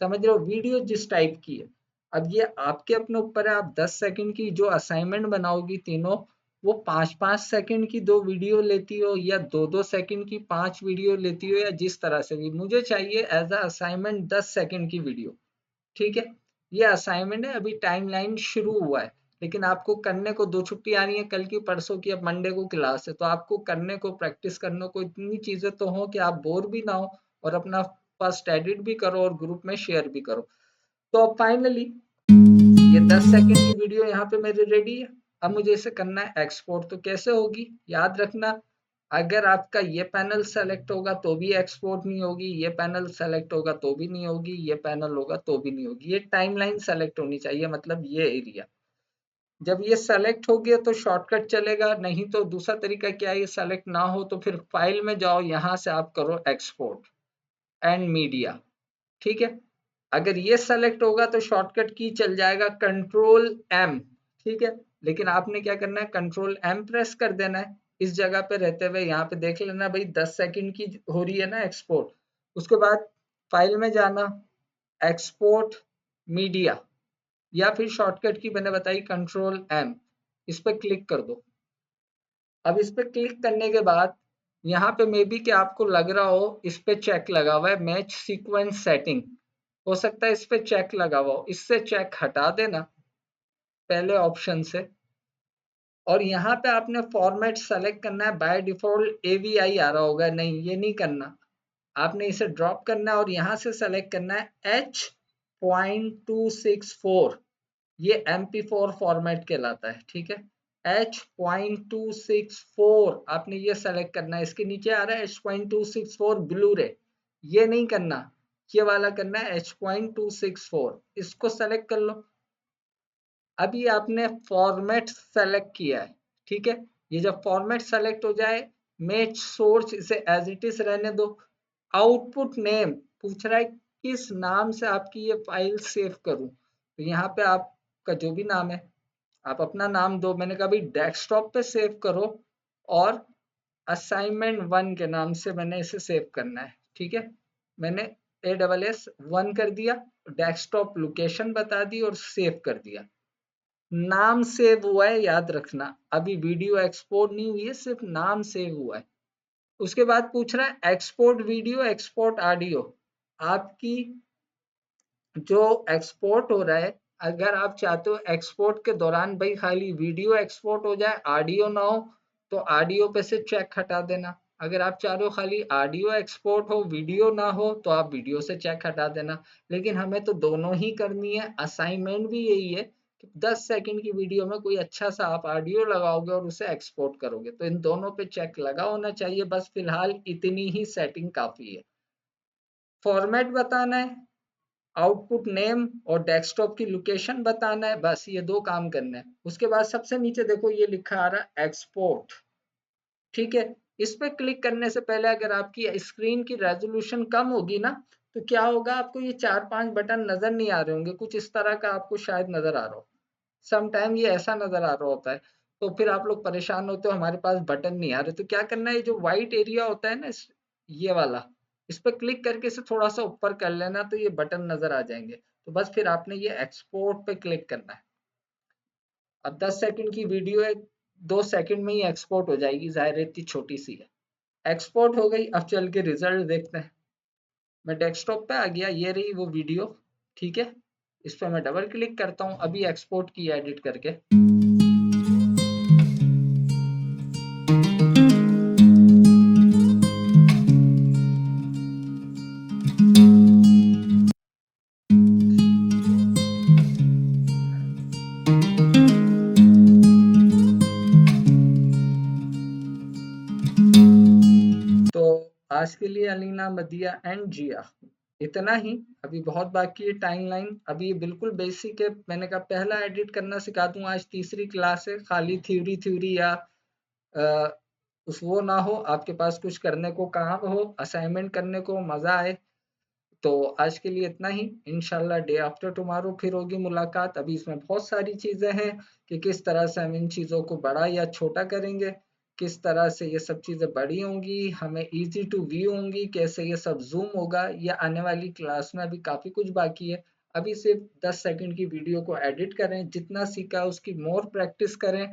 समझ रहे हो, वीडियो जिस टाइप की है। अब ये आपके अपने ऊपर है, आप 10 सेकंड की जो असाइनमेंट बनाओगी तीनों, वो 5-5 सेकंड की 2 वीडियो लेती हो या 2-2 सेकंड की 5 वीडियो लेती हो, या जिस तरह से भी। मुझे चाहिए एज अ असाइनमेंट 10 सेकंड की वीडियो, ठीक है। ये असाइनमेंट है, अभी टाइमलाइन शुरू हुआ है, लेकिन आपको करने को 2 छुट्टी आ रही है, कल की परसों की, अब मंडे को क्लास है। तो आपको करने को, प्रैक्टिस करने को इतनी चीजें तो हो कि आप बोर भी ना हो और अपना फर्स्ट एडिट भी करो और ग्रुप में शेयर भी करो। तो अब फाइनली ये 10 सेकंड की वीडियो यहाँ पे मेरी रेडी है। अब मुझे इसे करना है एक्सपोर्ट। तो कैसे होगी, याद रखना, अगर आपका ये पैनल सेलेक्ट होगा तो भी एक्सपोर्ट नहीं होगी, ये पैनल सेलेक्ट होगा तो भी नहीं होगी, ये पैनल होगा तो भी नहीं होगी। ये टाइमलाइन सेलेक्ट होनी चाहिए, मतलब ये एरिया। जब ये सेलेक्ट हो गया तो शॉर्टकट चलेगा, नहीं तो दूसरा तरीका क्या है, ये सेलेक्ट ना हो तो फिर फाइल में जाओ, यहाँ से आप करो एक्सपोर्ट एंड मीडिया, ठीक है। अगर ये सेलेक्ट होगा तो शॉर्टकट की चल जाएगा कंट्रोल एम, ठीक है। लेकिन आपने क्या करना है, कंट्रोल एम प्रेस कर देना है। इस जगह पे रहते हुए यहाँ पे देख लेना भाई 10 सेकंड की हो रही है ना एक्सपोर्ट। उसके बाद फाइल में जाना, एक्सपोर्ट मीडिया, या फिर शॉर्टकट की मैंने बताई कंट्रोल एम, इस पर क्लिक कर दो। अब इस पे क्लिक करने के बाद यहाँ पे मे बी कि आपको लग रहा हो इस पे चेक लगा हुआ है मैच सीक्वेंस सेटिंग, हो सकता है इस पे चेक लगा हुआ हो, इससे चेक हटा देना पहले ऑप्शन से। और यहाँ पे आपने फॉर्मेट सेलेक्ट करना है, बाय डिफॉल्ट AVI आ रहा होगा, नहीं ये नहीं करना, आपने इसे ड्रॉप करना है और यहाँ से सेलेक्ट करना है H.264, ये MP4 फॉर्मेट कहलाता है, ठीक है। H.264 आपने ये सेलेक्ट करना है। इसके नीचे आ रहा है H.264 ब्लू रे, ये नहीं करना, ये वाला करना है H.264, इसको सेलेक्ट कर लो। अभी आपने फॉर्मेट सेलेक्ट किया है, ठीक है। ये जब फॉर्मेट सेलेक्ट हो जाए, मैच सोर्स इसे एज इट इज रहने दो। आउटपुट नेम पूछ रहा है किस नाम से आपकी ये फाइल सेव करूं, तो यहाँ पे आपका जो भी नाम है आप अपना नाम दो। मैंने कहा भाई डेस्कटॉप पे सेव करो और असाइनमेंट 1 के नाम से मैंने इसे सेव करना है, ठीक है। मैंने ASS1 कर दिया, डेस्कटॉप लोकेशन बता दी और सेव कर दिया। नाम सेव हुआ है, याद रखना, अभी वीडियो एक्सपोर्ट नहीं हुई है, सिर्फ नाम सेव हुआ है। उसके बाद पूछ रहा है एक्सपोर्ट वीडियो, एक्सपोर्ट ऑडियो। आपकी जो एक्सपोर्ट हो रहा है, अगर आप चाहते हो एक्सपोर्ट के दौरान भाई खाली वीडियो एक्सपोर्ट हो जाए, ऑडियो ना हो, तो ऑडियो पे से चेक हटा देना। अगर आप चाह रहे हो खाली ऑडियो एक्सपोर्ट हो, वीडियो ना हो, तो आप वीडियो से चेक हटा देना। लेकिन हमें तो दोनों ही करनी है। असाइनमेंट भी यही है कि 10 सेकंड की वीडियो में कोई अच्छा सा आप ऑडियो लगाओगे और उसे एक्सपोर्ट करोगे, तो इन दोनों पे चेक लगा होना चाहिए। बस फिलहाल इतनी ही सेटिंग काफी है। फॉर्मेट बताना है, आउटपुट नेम और डेस्कटॉप की लोकेशन बताना है, बस ये 2 काम करने हैं। उसके बाद सबसे नीचे देखो ये लिखा आ रहा है एक्सपोर्ट, ठीक है। इस पे क्लिक करने से पहले अगर आपकी स्क्रीन की रेजोल्यूशन कम होगी ना, तो क्या होगा, आपको ये 4-5 बटन नजर नहीं आ रहे होंगे, कुछ इस तरह का आपको शायद नजर आ रहा हो। सम टाइम ये ऐसा नजर आ रहा होता है, तो फिर आप लोग परेशान होते हो हमारे पास बटन नहीं आ रहे। तो क्या करना है, ये जो व्हाइट एरिया होता है ना, ये वाला, इस पर क्लिक करके इसे थोड़ा सा ऊपर कर लेना, तो ये बटन नजर आ जाएंगे। तो बस फिर आपने ये एक्सपोर्ट पे क्लिक करना है। अब 10 सेकंड की वीडियो है, 2 सेकंड में ही एक्सपोर्ट हो जाएगी, जाहिर है इतनी छोटी सी है। एक्सपोर्ट हो गई। अब चल के रिजल्ट देखते हैं। मैं डेस्कटॉप पे आ गया, ये रही वो वीडियो, ठीक है। इस पर मैं डबल क्लिक करता हूँ, अभी एक्सपोर्ट की एडिट करके। तो आज के लिए अलीना, मदिया एंड जिया इतना ही। अभी बहुत बाकी है टाइमलाइन, अभी ये बिल्कुल बेसिक है। मैंने कहा पहला एडिट करना सिखा दूं, आज तीसरी क्लास है, खाली थ्योरी थ्योरी या आ, उस वो ना हो, आपके पास कुछ करने को काम हो, असाइनमेंट करने को मजा आए। तो आज के लिए इतना ही। इंशाल्लाह डे आफ्टर टुमारो फिर होगी मुलाकात। अभी इसमें बहुत सारी चीजें हैं कि किस तरह से हम इन चीजों को बड़ा या छोटा करेंगे, किस तरह से ये सब चीजें बड़ी होंगी, हमें इजी टू व्यू होंगी, कैसे ये सब जूम होगा। ये आने वाली क्लास में अभी काफी कुछ बाकी है। अभी सिर्फ 10 सेकंड की वीडियो को एडिट करें, जितना सीखा है उसकी मोर प्रैक्टिस करें।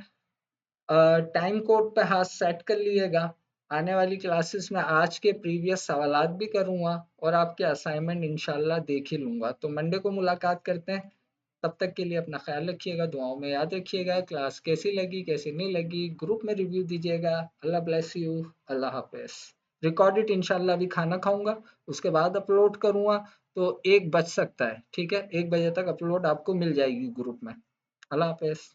टाइम कोड पे हाथ सेट कर लिएगा। आने वाली क्लासेस में आज के प्रीवियस सवालात भी करूंगा और आपके असाइनमेंट इंशाल्लाह देख ही लूंगा। तो मंडे को मुलाकात करते हैं। तब तक के लिए अपना ख्याल रखिएगा, दुआओं में याद रखिएगा। क्लास कैसी लगी कैसी नहीं लगी ग्रुप में रिव्यू दीजिएगा। अल्लाह ब्लेस यू। अल्लाह हाफिज। रिकॉर्डेड इंशाल्लाह अभी खाना खाऊंगा, उसके बाद अपलोड करूंगा। तो 1 बज सकता है, ठीक है, 1 बजे तक अपलोड आपको मिल जाएगी ग्रुप में। अल्लाह हाफिज।